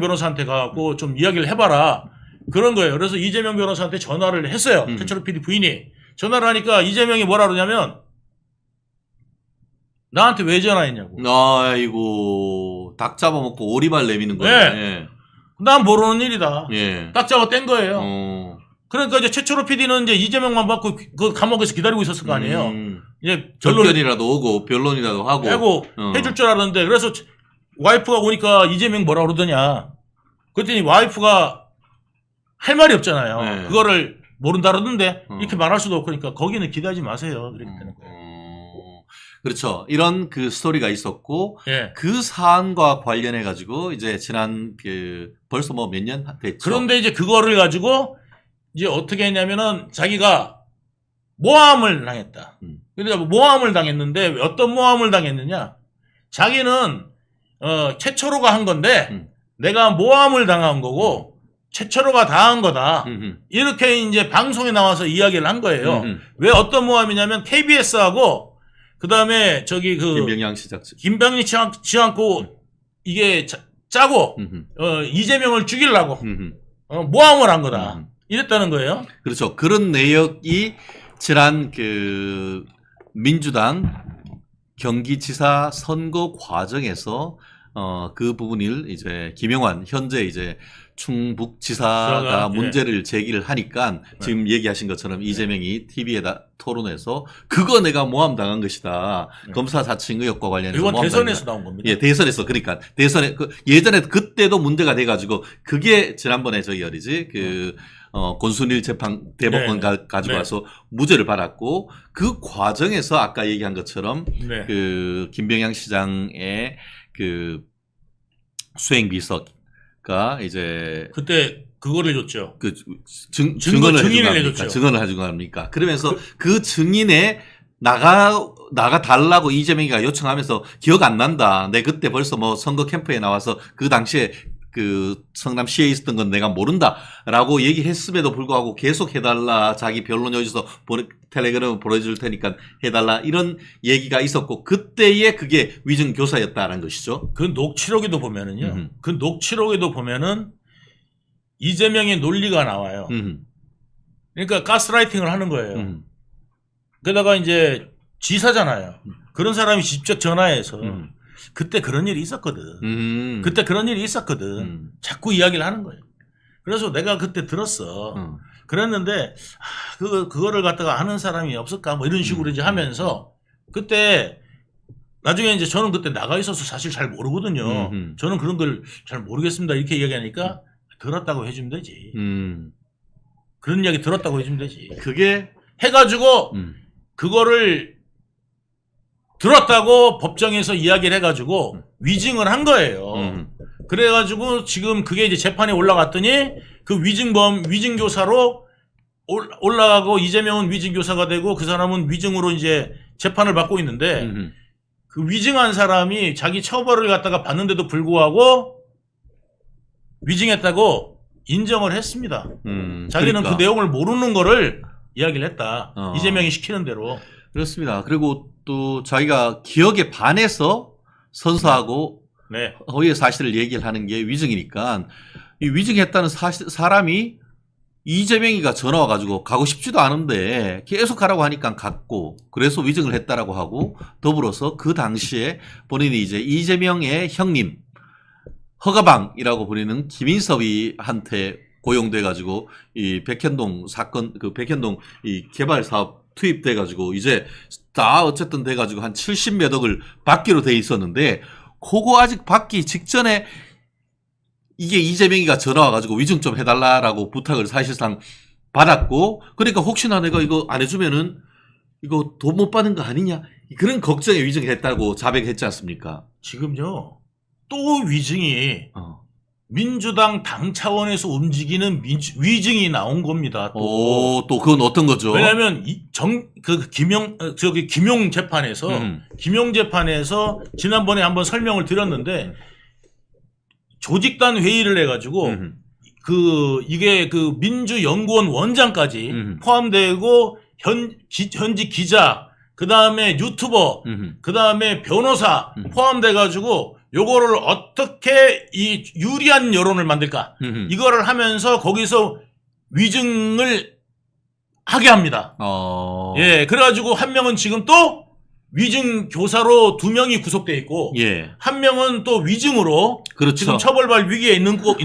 변호사한테 가고 좀 이야기를 해봐라. 그런 거예요. 그래서 이재명 변호사한테 전화를 했어요. 최철호 PD 부인이. 전화를 하니까 이재명이 뭐라 그러냐면 나한테 왜 전화했냐고. 아이고, 닭 잡아먹고 오리발 내미는 거네. 난 모르는 일이다. 예. 딱 잡아 뗀 거예요. 그러니까 이제 최초로 PD는 이제 이재명만 받고 그 감옥에서 기다리고 있었을 거 아니에요. 이제 결론이라도 오고 변론이라도 하고 해줄 줄 알았는데 그래서 와이프가 오니까 이재명 뭐라 그러더냐. 그랬더니 와이프가 할 말이 없잖아요. 네. 그거를 모른다 그러던데 이렇게 말할 수도 없고 그러니까 거기는 기대하지 마세요. 그렇게 되는 거예요. 그렇죠. 이런 그 스토리가 있었고 예. 그 사안과 관련해 가지고 이제 지난 그 벌써 뭐 몇 년 됐죠. 그런데 이제 그거를 가지고 이제 어떻게 했냐면은 자기가 모함을 당했다. 그러니까 모함을 당했는데 어떤 모함을 당했느냐? 자기는 최초로가 한 건데 내가 모함을 당한 거고 최초로가 다 한 거다. 이렇게 이제 방송에 나와서 이야기를 한 거예요. 왜 어떤 모함이냐면 KBS하고 그다음에 저기 그 김병양 시작지. 김병리 치 않고 이게 짜고 이재명을 죽이려고 모함을 한 거다. 이랬다는 거예요. 그렇죠. 그런 내역이 지난 그 민주당 경기지사 선거 과정에서 그 부분을 이제 김영환 현재 이제 충북지사가 문제를 제기를 하니까 지금 얘기하신 것처럼 이재명이 TV에다 토론해서 그거 내가 모함당한 것이다. 검사 자칭 의혹과 관련해서 이건 대선에서 나온 겁니다. 예, 대선에서 그러니까 대선에 예전에 그때도 문제가 돼가지고 그게 지난번에 저기 어디지 그 권순일 재판 대법원 가지고 와서 무죄를 받았고 그 과정에서 아까 얘기한 것처럼 그 김병양 시장의 그 수행비서가 이제 그때 그거를 줬죠. 그 증언을 증인을 해준 해줬죠. 증언을 해준 겁니까? 그러면서 그 증인에 나가 달라고 이재명이가 요청하면서 기억 안 난다. 내 그때 벌써 뭐 선거 캠프에 나와서 그 당시에 그 성남시에 있었던 건 내가 모른다라고 얘기했음에도 불구하고 계속 해달라. 자기 변론 여기서 텔레그램 보내줄 테니까 해달라. 이런 얘기가 있었고 그때의 그게 위증 교사였다라는 것이죠. 그 녹취록에도 보면은요. 그 녹취록에도 보면은 이재명의 논리가 나와요. 그러니까 가스라이팅을 하는 거예요. 게다가 이제 지사잖아요. 그런 사람이 직접 전화해서 그때 그런 일이 있었거든. 그때 그런 일이 있었거든. 자꾸 이야기를 하는 거예요. 그래서 내가 그때 들었어. 그랬는데 그거를 갖다가 아는 사람이 없을까 뭐 이런 식으로 이제 하면서 그때 나중에 이제 저는 그때 나가 있어서 사실 잘 모르거든요. 저는 그런 걸 잘 모르겠습니다. 이렇게 이야기하니까 들었다고 해주면 되지. 그런 이야기 들었다고 해주면 되지. 그게 해가지고 그거를 들었다고 법정에서 이야기를 해가지고 위증을 한 거예요. 그래가지고 지금 그게 이제 재판에 올라갔더니 그 위증교사로 올라가고 이재명은 위증교사가 되고 그 사람은 위증으로 이제 재판을 받고 있는데 그 위증한 사람이 자기 처벌을 갖다가 받는데도 불구하고 위증했다고 인정을 했습니다. 자기는 그러니까. 그 내용을 모르는 거를 이야기를 했다. 이재명이 시키는 대로. 그렇습니다. 그리고 또 자기가 기억에 반해서 선서하고 허위의 사실을 얘기를 하는 게 위증이니까 이 위증했다는 사람이 이재명이가 전화 와가지고 가고 싶지도 않은데 계속 가라고 하니까 갔고 그래서 위증을 했다라고 하고 더불어서 그 당시에 본인이 이제 이재명의 형님 허가방이라고 불리는 김인섭이한테 고용돼가지고 이 백현동 사건 그 백현동 이 개발 사업 투입돼가지고 이제 다 어쨌든 돼가지고 한 70몇 억을 받기로 돼 있었는데 그거 아직 받기 직전에 이게 이재명이가 전화 와가지고 위증 좀 해달라라고 부탁을 사실상 받았고 그러니까 혹시나 내가 이거 안 해주면은 이거 돈 못 받는 거 아니냐 그런 걱정에 위증했다고 자백했지 않습니까? 지금요 또 위증이 민주당 당 차원에서 움직이는 위증이 나온 겁니다. 또 그건 어떤 거죠? 왜냐하면 김용 재판에서 김용 재판에서 지난번에 한번 설명을 드렸는데 조직단 회의를 해가지고 이게 그 민주연구원 원장까지 포함되고 현지 기자 그 다음에 유튜버 그 다음에 변호사 포함돼가지고 요거를 어떻게 이 유리한 여론을 만들까 이거를 하면서 거기서 위증을 하게 합니다. 예, 그래가지고 한 명은 지금 또 위증 교사로 2명이 구속돼 있고 예. 한 명은 또 위증으로 그렇죠. 지금 처벌받을 위기에 있는 거고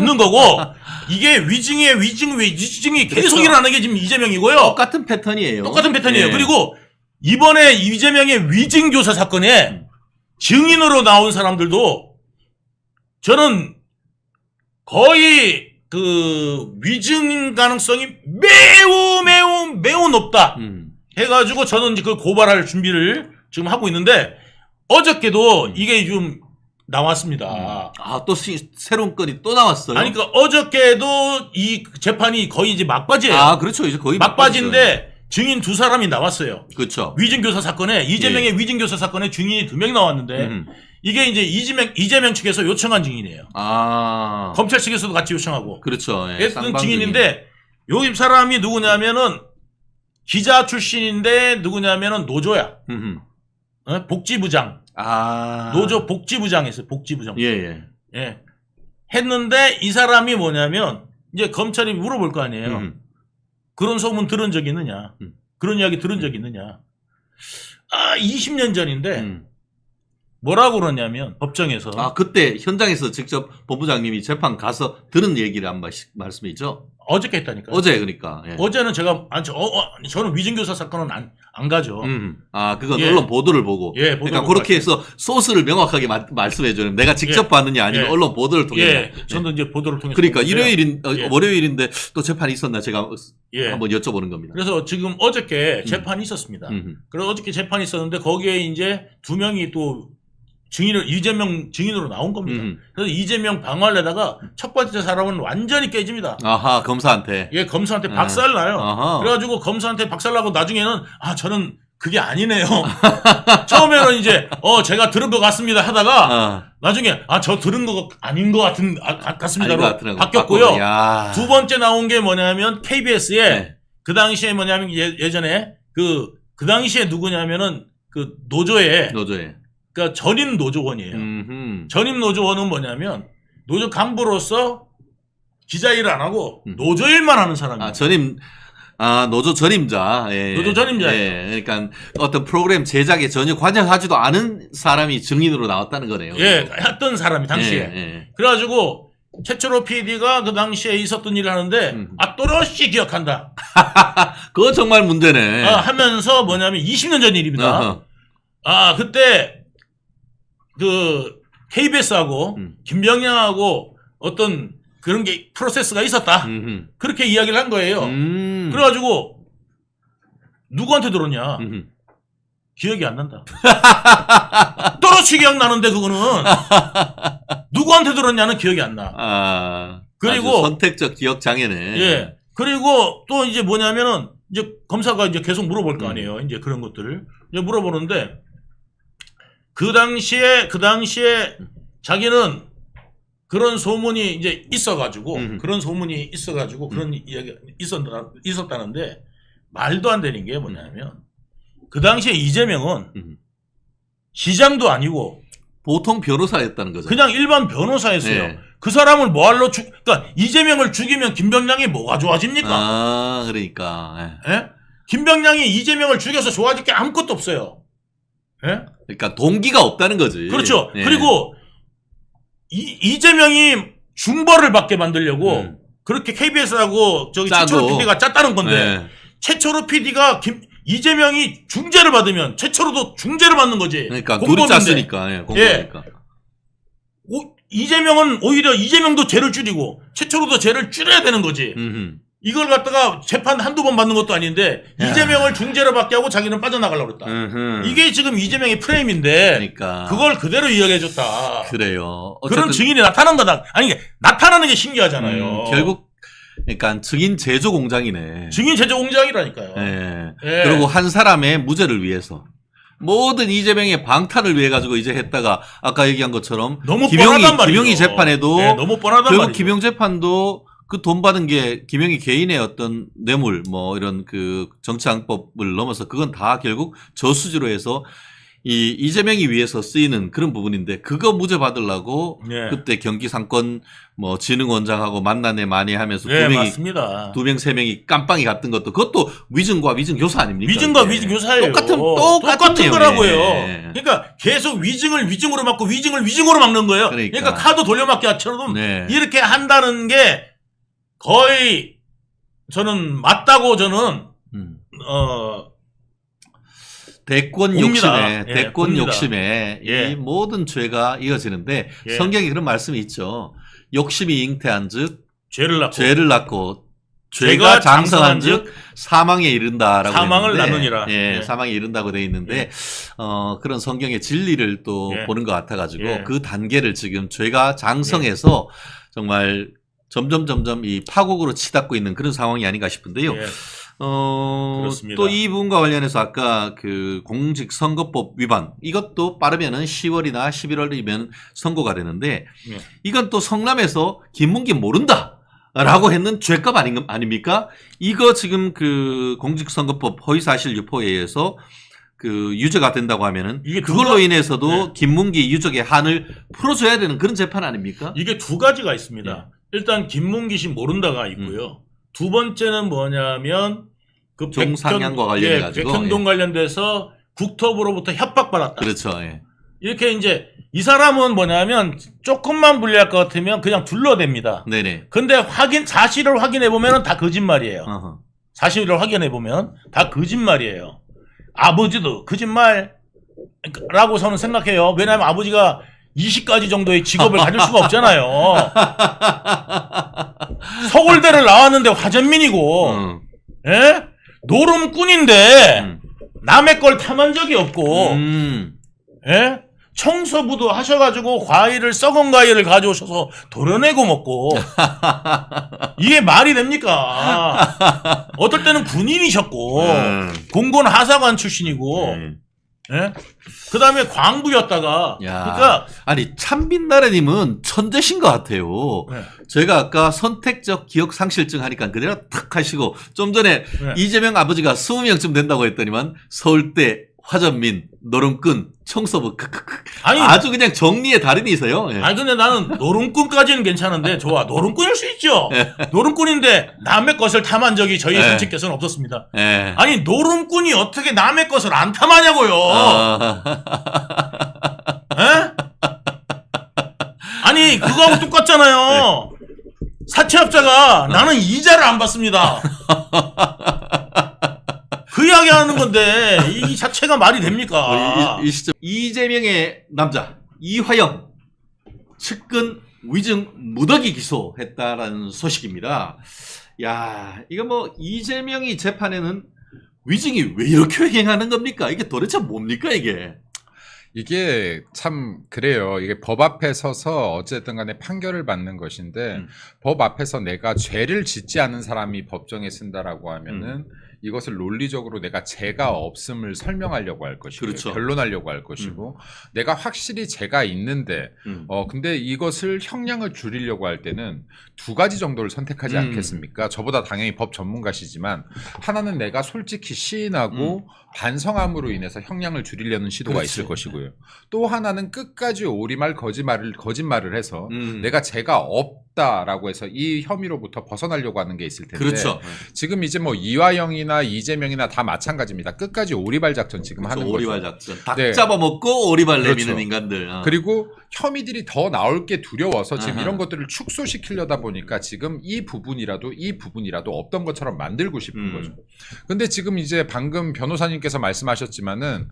이게 위증이 계속 그렇죠. 일어나는 게 지금 이재명이고요. 똑같은 패턴이에요. 똑같은 패턴이에요. 예. 그리고 이번에 이재명의 위증 교사 사건에 증인으로 나온 사람들도 저는 거의 그 위증 가능성이 매우 높다 해가지고 저는 이제 그걸 고발할 준비를 지금 하고 있는데 어저께도 이게 좀 나왔습니다. 아, 또 새로운 건이 또 나왔어요. 아니, 그러니까 어저께도 이 재판이 거의 이제 막바지예요. 아, 그렇죠. 이제 거의 막바지인데 증인 2사람이 나왔어요. 그렇죠. 위증교사 사건에 이재명의 위증교사 사건에 증인이 2명 나왔는데 이게 이제 이재명 측에서 요청한 증인이에요. 아, 검찰 측에서도 같이 요청하고 그렇죠. 예, 했던 쌍방 증인인데 요 사람이 누구냐면은 기자 출신인데 누구냐면은 노조야. 복지부장. 아, 노조 복지부장에서 복지부장. 예. 예. 했는데 이 사람이 뭐냐면 이제 검찰이 물어볼 거 아니에요. 그런 소문 들은 적 있느냐? 그런 이야기 들은 적 있느냐? 아, 20년 전인데 뭐라고 그러냐면 법정에서 아, 그때 현장에서 직접 본부장님이 재판 가서 들은 얘기를 한 말씀이죠? 어저께 했다니까요. 어제 그러니까. 예. 어제는 제가 저는 위증교사 사건은 안 가죠. 아, 그건 예. 언론 보도를 보고. 예, 보도를 그러니까 보고 그렇게 해서 소스를 명확하게 말씀해 줘요. 내가 직접 예. 봤느냐 아니면 예. 언론 보도를 통해서. 예, 저는 이제 보도를 통해서. 그러니까 보는데요. 예. 월요일인데 또 재판이 있었나 제가 예. 한번 여쭤보는 겁니다. 그래서 지금 어저께 재판이 있었습니다. 그래서 어저께 재판이 있었는데 거기에 이제 2명이 또 이재명 증인으로 나온 겁니다. 그래서 이재명 방어하려다가 첫 번째 사람은 완전히 깨집니다. 아하, 검사한테. 예, 검사한테 박살나요. 아하. 그래가지고 검사한테 박살나고 나중에는 저는 그게 아니네요. 처음에는 이제 제가 들은 것 같습니다 하다가 나중에 저 들은 거 아닌 것 같습니다로 바뀌었고요. 두 번째 나온 게 뭐냐면 KBS에 네. 그 당시에 뭐냐면 예전에 그 당시에 누구냐면은 그 노조에 그러니까 전임 노조원이에요. 전임 노조원은 뭐냐면 노조 간부로서 기자 일을 안 하고 노조 일만 하는 사람이에요. 노조 전임자. 예. 노조 전임자예요. 예. 그러니까 어떤 프로그램 제작에 전혀 관여하지도 않은 사람이 증인으로 나왔다는 거네요. 예, 했던 사람이 당시에. 예. 그래가지고 최철호 PD가 그 당시에 있었던 일을 하는데 또렷이 기억한다. 그거 정말 문제네. 하면서 뭐냐면 20년 전 일입니다. 그때 그 KBS하고 김병양하고 어떤 그런 게 프로세스가 있었다. 그렇게 이야기를 한 거예요. 그래가지고 누구한테 들었냐? 기억이 안 난다. 또렷이 기억나는데 그거는 누구한테 들었냐는 기억이 안 나. 그리고 선택적 기억 장애네. 예. 그리고 또 이제 뭐냐면은 이제 검사가 이제 계속 물어볼 거 아니에요. 이제 그런 것들을 이제 물어보는데 그 당시에 자기는 그런 소문이 이제 있어가지고 그런 이야기가 있었다는데 말도 안 되는 게 뭐냐면 그 당시에 이재명은 시장도 아니고 보통 변호사였다는 거죠. 그냥 일반 변호사였어요. 네. 그 사람을 뭐하러 그러니까 이재명을 죽이면 김병량이 뭐가 좋아집니까? 그러니까. 예? 김병량이 이재명을 죽여서 좋아질 게 아무것도 없어요. 예? 그러니까 동기가 없다는 거지. 그렇죠. 예. 그리고 이재명이 중벌을 받게 만들려고 그렇게 KBS하고 최철호 PD가 짰다는 건데 최철호 PD가 이재명이 중재를 받으면 최철호도 중재를 받는 거지. 그러니까 둘이 짰으니까. 공범이니까. 이재명은 오히려 이재명도 죄를 줄이고 최철호도 죄를 줄여야 되는 거지. 이걸 갖다가 재판 한두 번 받는 것도 아닌데 이재명을 중재로 받게 하고 자기는 빠져나가려고 그랬다. 이게 지금 이재명의 프레임인데 그러니까. 그걸 그대로 이야기해줬다. 그래요. 그런 증인이 나타난 거다. 아니 나타나는 게 신기하잖아요. 결국 그러니까 증인 제조 공장이네. 증인 제조 공장이라니까요. 예. 예. 그리고 한 사람의 무죄를 위해서 모든 이재명의 방탄을 위해 가지고 이제 했다가 아까 얘기한 것처럼 너무 뻔하단 말이죠. 김용희 재판에도 너무 뻔하단 결국 말이죠. 김용 재판도 그 돈 받은 게 김용희 개인의 어떤 뇌물 뭐 이런 그 정치항법을 넘어서 그건 다 결국 저수지로 해서 이재명이 위해서 쓰이는 그런 부분인데 그거 무죄 받으려고 예. 그때 경기 상권 뭐 진흥원장하고 만나네 많이 하면서 네, 두 명이 맞습니다. 두 명 세 명이 깜빵이 갔던 것도 그것도 위증과 위증 교사 아닙니까? 위증과 이게? 위증 교사예요. 똑같은 똑같은 내용이에요. 거라고요. 예. 그러니까 계속 위증을 위증으로 막고 위증을 위증으로 막는 거예요. 그러니까. 그러니까 카드 돌려막기처럼 네. 이렇게 한다는 게 거의 저는 맞다고 저는 대권 봅니다. 욕심에 예, 대권 봅니다. 욕심에 예. 이 모든 죄가 이어지는데 예. 성경에 그런 말씀이 있죠. 욕심이 잉태한즉 죄를 낳고 죄를 낳고 죄가 죄가 장성한즉 장성한즉 사망에 이른다라고 사망을 했는데, 낳느니라. 예, 예. 사망에 이른다고 돼 있는데 예. 그런 성경의 진리를 또 예. 보는 것 같아가지고 예. 그 단계를 지금 죄가 장성해서 정말 점점 이 파국으로 치닫고 있는 그런 상황이 아닌가 싶은데요. 예. 그렇습니다. 또 이 부분과 관련해서 아까 그 공직선거법 위반 이것도 빠르면은 10월이나 11월이면 선고가 되는데 예. 이건 또 성남에서 김문기 모른다라고 했는 죄값 아닙니까? 이거 지금 그 공직선거법 허위사실 유포에 의해서 그 유죄가 된다고 하면은 이게 그걸로 인해서도 네. 김문기 유족의 한을 풀어줘야 되는 그런 재판 아닙니까? 이게 두 가지가 있습니다. 예. 일단 김문기 씨 모른다가 있고요. 두 번째는 뭐냐면 그 종상향과 관련해 가지고, 백현동 관련돼서 국토부로부터 협박받았다. 그렇죠. 예. 이렇게 이제 이 사람은 뭐냐면 조금만 불리할 것 같으면 그냥 둘러댑니다. 네네. 근데 사실을 확인해 보면은 다 거짓말이에요. 어허. 사실을 확인해 보면 다 거짓말이에요. 아버지도 거짓말라고 저는 생각해요. 왜냐하면 아버지가 20가지 정도의 직업을 가질 수가 없잖아요. 서울대를 나왔는데 화전민이고, 예? 노름꾼인데 남의 걸 탐한 적이 없고, 예? 청소부도 하셔가지고 과일을 썩은 과일을 가져오셔서 도려내고 먹고 이게 말이 됩니까? 어떨 때는 군인이셨고 공군 하사관 출신이고, 예? 그 다음에 광부였다가, 야. 그러니까, 아니 참빛나래님은 천재신 것 같아요. 네. 제가 아까 선택적 기억 상실증 하니까 그대로 탁 하시고 좀 전에 네. 이재명 아버지가 20명쯤 된다고 했더니만 서울대, 화전민, 노름꾼, 청소부 크크크 아니, 아주 그냥 정리의 달인이세요. 예. 아니, 근데 나는 노름꾼까지는 괜찮은데, 좋아. 노름꾼일 수 있죠. 노름꾼인데 남의 것을 탐한 적이 저희 네. 선친께서는 없었습니다. 예. 아니, 노름꾼이 어떻게 남의 것을 안 탐하냐고요. 에? 아니, 그거하고 똑같잖아요. 사채업자가 나는 이자를 안 받습니다. 그 이야기 하는 건데, 이 자체가 말이 됩니까? 이 시점 이재명의 남자 이화영 측근 위증 무더기 기소했다라는 소식입니다. 야, 이거 뭐 이재명이 재판에는 위증이 왜 이렇게 횡행하는 겁니까? 이게 도대체 뭡니까 이게? 이게 참 그래요. 이게 법 앞에 서서 어쨌든 간에 판결을 받는 것인데 법 앞에서 내가 죄를 짓지 않은 사람이 법정에 쓴다라고 하면은 이것을 논리적으로 내가 죄가 없음을 설명하려고 할 것이고 그렇죠. 변론하려고 할 것이고 내가 확실히 죄가 있는데 근데 이것을 형량을 줄이려고 할 때는 두 가지 정도를 선택하지 않겠습니까? 저보다 당연히 법 전문가시지만 하나는 내가 솔직히 시인하고 반성함으로 인해서 형량을 줄이려는 시도가 그렇지. 있을 것이고요. 또 하나는 끝까지 오리말 거짓말을 해서 내가 죄가 없다라고 해서 이 혐의로부터 벗어나려고 하는 게 있을 텐데 그렇죠. 지금 이제 뭐 이화영이나 이재명이나 다 마찬가지입니다. 끝까지 오리발 작전 지금 하는 오리발 거죠. 작전. 닭 네. 잡아먹고 오리발 그렇죠. 내미는 인간들. 그리고 혐의들이 더 나올 게 두려워서 지금 아하. 이런 것들을 축소시키려다 보니까 지금 이 부분이라도 없던 것처럼 만들고 싶은 거죠. 근데 지금 이제 방금 변호사님께서 말씀하셨지만은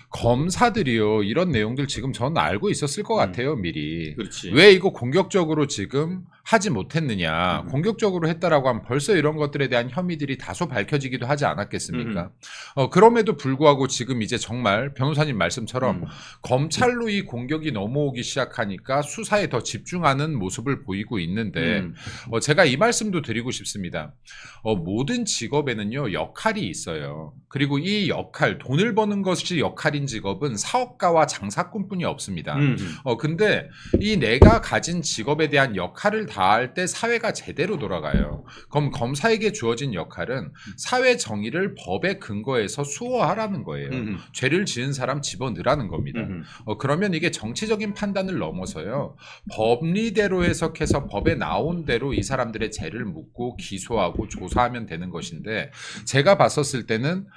검사들이요 이런 내용들 지금 전 알고 있었을 것 같아요 미리. 그렇지. 왜 이거 공격적으로 지금 하지 못했느냐. 공격적으로 했다라고 하면 벌써 이런 것들에 대한 혐의들이 다소 밝혀지기도 하지 않았겠습니까? 그럼에도 불구하고 지금 이제 정말 변호사님 말씀처럼 검찰로 이 공격이 넘어오기 시작하니까 수사에 더 집중하는 모습을 보이고 있는데 제가 이 말씀도 드리고 싶습니다. 모든 직업에는요 역할이 있어요. 그리고 이 역할, 돈을 버는 것이 역할인 가진 직업은 사업가와 장사꾼뿐이 없습니다. 근데 이 내가 가진 직업에 대한 역할을 다할 때 사회가 제대로 돌아가요. 그럼 검사에게 주어진 역할은 사회 정의를 법에 근거해서 수호하라는 거예요. 죄를 지은 사람 집어넣으라는 겁니다. 그러면 이게 정치적인 판단을 넘어서요. 법리대로 해석해서 법에 나온 대로 이 사람들의 죄를 묻고 기소하고 조사하면 되는 것인데 제가 봤었을 때는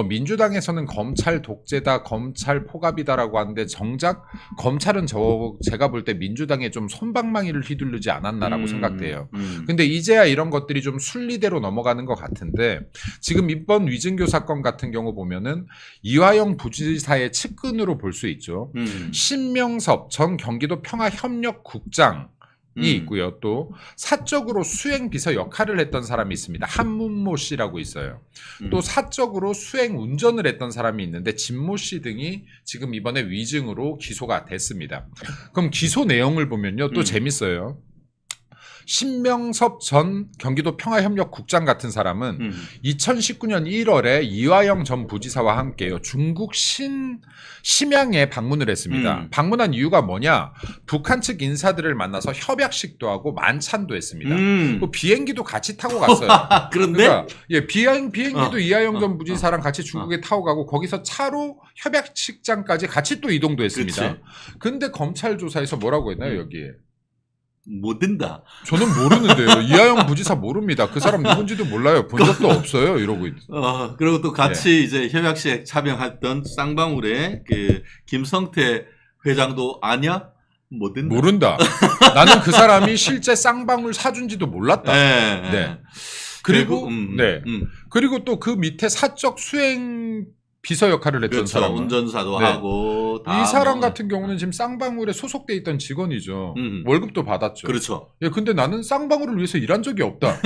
민주당에서는 검찰 독재다, 검찰 포갑이다라고 하는데 정작 검찰은 제가 볼 때 민주당에 좀 솜방망이를 휘두르지 않았나라고 생각돼요. 근데 이제야 이런 것들이 좀 순리대로 넘어가는 것 같은데 지금 이번 위증교 사건 같은 경우 보면은 이화영 부지사의 측근으로 볼 수 있죠. 신명섭 전 경기도 평화협력국장 이 있고요. 또 사적으로 수행 비서 역할을 했던 사람이 있습니다. 한문모 씨라고 있어요. 또 사적으로 수행 운전을 했던 사람이 있는데 진모 씨 등이 지금 이번에 위증으로 기소가 됐습니다. 그럼 기소 내용을 보면요. 또 재밌어요. 신명섭 전 경기도 평화협력국장 같은 사람은 2019년 1월에 이화영 전 부지사와 함께요. 중국 심양에 방문을 했습니다. 방문한 이유가 뭐냐? 북한 측 인사들을 만나서 협약식도 하고 만찬도 했습니다. 뭐 비행기도 같이 타고 갔어요. 그런데 그러니까 비행기도 이화영 전 부지사랑 같이 중국에 타고 가고 거기서 차로 협약식장까지 같이 또 이동도 했습니다. 근데 검찰 조사에서 뭐라고 했나요, 여기에? 못 된다. 저는 모르는데요. 이하영 부지사 모릅니다. 그 사람 누군지도 몰라요. 본 적도 없어요. 이러고 있어요. 그리고 또 같이 이제 협약식에 참여했던 쌍방울의 그 김성태 회장도 아냐? 못 된다. 모른다. 나는 그 사람이 실제 쌍방울 사준지도 몰랐다. 네. 그리고 그리고 또 그 밑에 사적 수행 비서 역할을 했던 그렇죠. 사람. 운전사도 네. 하고 이 사람 같은 경우는 지금 쌍방울에 소속돼 있던 직원이죠. 월급도 받았죠. 그렇죠. 예, 근데 나는 쌍방울을 위해서 일한 적이 없다.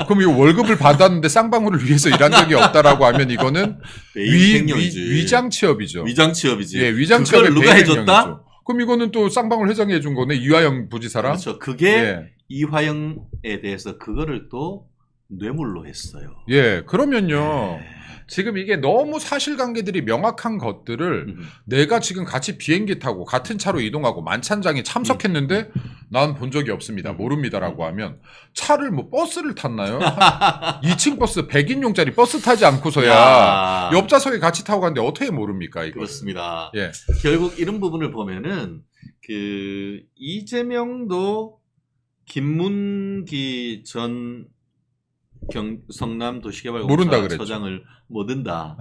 그럼 이 월급을 받았는데 쌍방울을 위해서 일한 적이 없다라고 하면 이거는 위장 취업이죠. 위장 취업이지. 예, 위장 취업을 누가 해줬다? 그럼 이거는 또 쌍방울 회장이 해준 거네. 이화영 부지사랑. 그렇죠. 그게 이화영에 대해서 그거를 또 뇌물로 했어요. 예, 그러면요. 지금 이게 너무 사실관계들이 명확한 것들을 내가 지금 같이 비행기 타고 같은 차로 이동하고 만찬장에 참석했는데 난 본 적이 없습니다. 모릅니다라고 하면 차를 뭐 버스를 탔나요? 2층 버스 100인용짜리 버스 타지 않고서야 옆좌석에 같이 타고 갔는데 어떻게 모릅니까? 이거. 그렇습니다. 예. 결국 이런 부분을 보면은 그 이재명도 김문기 전 성남도시개발공사 처장을 모른다.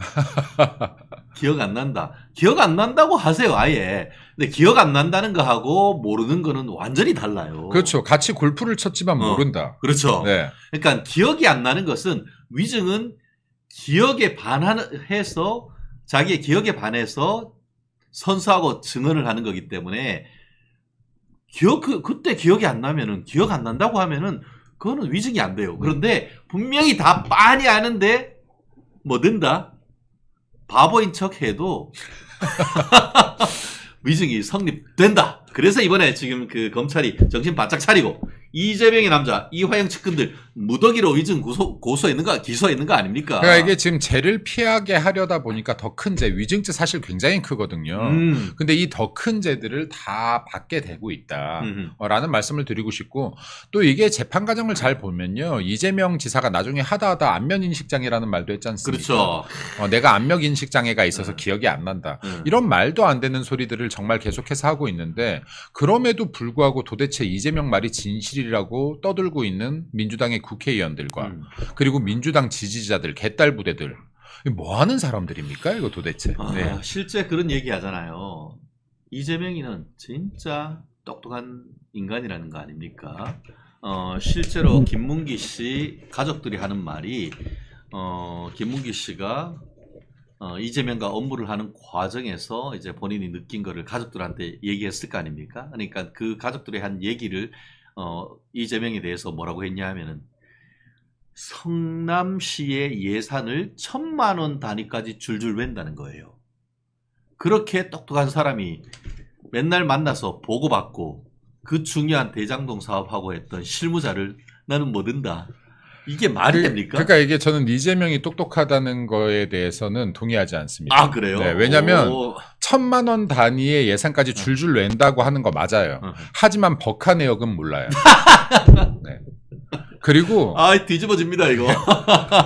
기억 안 난다. 기억 안 난다고 하세요, 아예. 근데 기억 안 난다는 거하고 모르는 거는 완전히 달라요. 그렇죠. 같이 골프를 쳤지만 모른다. 그렇죠. 네. 그러니까 기억이 안 나는 것은 위증은 기억에 반해서 자기의 기억에 반해서 선서하고 증언을 하는 거기 때문에 그때 기억이 안 나면은 기억 안 난다고 하면은 그거는 위증이 안 돼요. 그런데 분명히 다 빤히 아는데 뭐 된다? 바보인 척 해도 위증이 성립된다. 그래서 이번에 지금 그 검찰이 정신 바짝 차리고 이재명의 남자 이화영 측근들 무더기로 위증 고소했는가 기소했는가 아닙니까? 그러니까 이게 지금 죄를 피하게 하려다 보니까 더 큰 죄, 위증죄 사실 굉장히 크거든요. 근데 이 더 큰 죄들을 다 받게 되고 있다라는 말씀을 드리고 싶고 또 이게 재판 과정을 잘 보면요. 이재명 지사가 나중에 하다 안면인식장애라는 말도 했지 않습니까? 그렇죠. 내가 안면인식장애가 있어서 기억이 안 난다. 이런 말도 안 되는 소리들을 정말 계속해서 하고 있는데 그럼에도 불구하고 도대체 이재명 말이 진실이라고 떠들고 있는 민주당의 국회의원들과 그리고 민주당 지지자들, 개딸 부대들 뭐 하는 사람들입니까? 이거 도대체. 네. 실제 그런 얘기 하잖아요. 이재명이는 진짜 똑똑한 인간이라는 거 아닙니까? 실제로 김문기 씨 가족들이 하는 말이 김문기 씨가 이재명과 업무를 하는 과정에서 이제 본인이 느낀 거를 가족들한테 얘기했을 거 아닙니까? 그러니까 그 가족들이 한 얘기를 이재명에 대해서 뭐라고 했냐 하면은 성남시의 예산을 1,000만 원 단위까지 줄줄 웬다는 거예요. 그렇게 똑똑한 사람이 맨날 만나서 보고받고 그 중요한 대장동 사업하고 했던 실무자를 나는 뭐 든다. 이게 말이 됩니까? 그러니까 이게 저는 이재명이 똑똑하다는 거에 대해서는 동의하지 않습니다. 아 그래요? 네, 왜냐하면 오. 1,000만 원 단위의 예산까지 줄줄 낸다고 하는 거 맞아요. 하지만 법카 내역은 몰라요. 네. 그리고 아 뒤집어집니다 이거.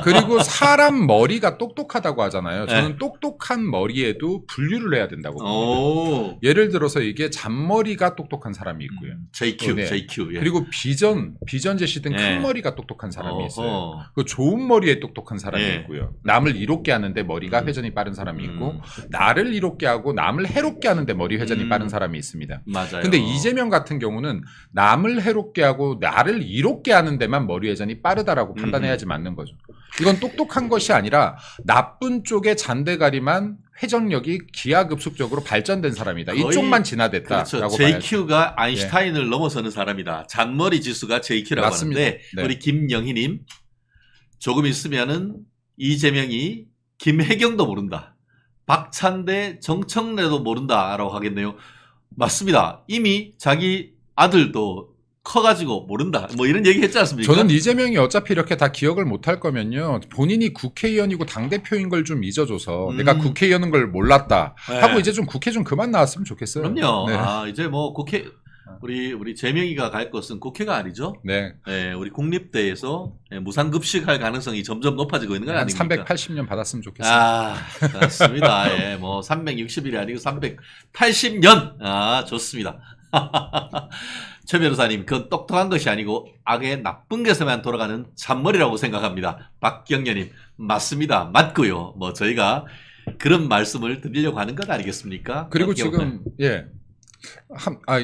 그리고 사람 머리가 똑똑하다고 하잖아요. 저는 네. 똑똑한 머리에도 분류를 해야 된다고 봅니다. 오. 예를 들어서 이게 잔머리가 똑똑한 사람이 있고요. JQ, 네. JQ. 예. 그리고 비전 제시 등 큰 네. 머리가 똑똑한 사람이 있어요. 어허. 그 좋은 머리에 똑똑한 사람이 네. 있고요. 남을 이롭게 하는데 머리가 회전이 빠른 사람이 있고 나를 이롭게 하고 남을 해롭게 하는데 머리 회전이 빠른 사람이 있습니다. 맞아요. 근데 이재명 같은 경우는 남을 해롭게 하고 나를 이롭게 하는 데만 머리 회전이 빠르다라고 판단해야지 맞는 거죠. 이건 똑똑한 것이 아니라 나쁜 쪽의 잔대가리만 회전력이 기하급수적으로 발전된 사람이다. 거의- 이쪽만 진화됐다라고 그렇죠. 봐야죠. JQ가 아인슈타인을 넘어서는 사람이다. 잔머리 지수가 JQ라고 맞습니다. 하는데 네. 우리 김영희님 조금 있으면은 이재명이 김혜경도 모른다. 박찬대 정청래도 모른다라고 하겠네요. 맞습니다. 이미 자기 아들도 커가지고 모른다. 뭐 이런 얘기 했지 않습니까? 저는 이재명이 어차피 이렇게 다 기억을 못할 거면요. 본인이 국회의원이고 당대표인 걸 좀 잊어줘서 내가 국회의원인 걸 몰랐다 네. 하고 이제 좀 국회 좀 그만 나왔으면 좋겠어요. 그럼요. 네. 아, 이제 뭐 국회 우리 재명이가 갈 것은 국회가 아니죠. 네. 예, 우리 국립대에서 무상급식할 가능성이 점점 높아지고 있는 건 한 아닙니까? 380년 받았으면 좋겠어요. 아, 그렇습니다. 예, 뭐 360일이 아니고 380년. 아, 좋습니다. 최 변호사님, 그건 똑똑한 것이 아니고 악의 나쁜 것에만 돌아가는 잔머리라고 생각합니다. 박경련님, 맞습니다. 맞고요. 뭐 저희가 그런 말씀을 드리려고 하는 것 아니겠습니까? 그리고 어떻게 지금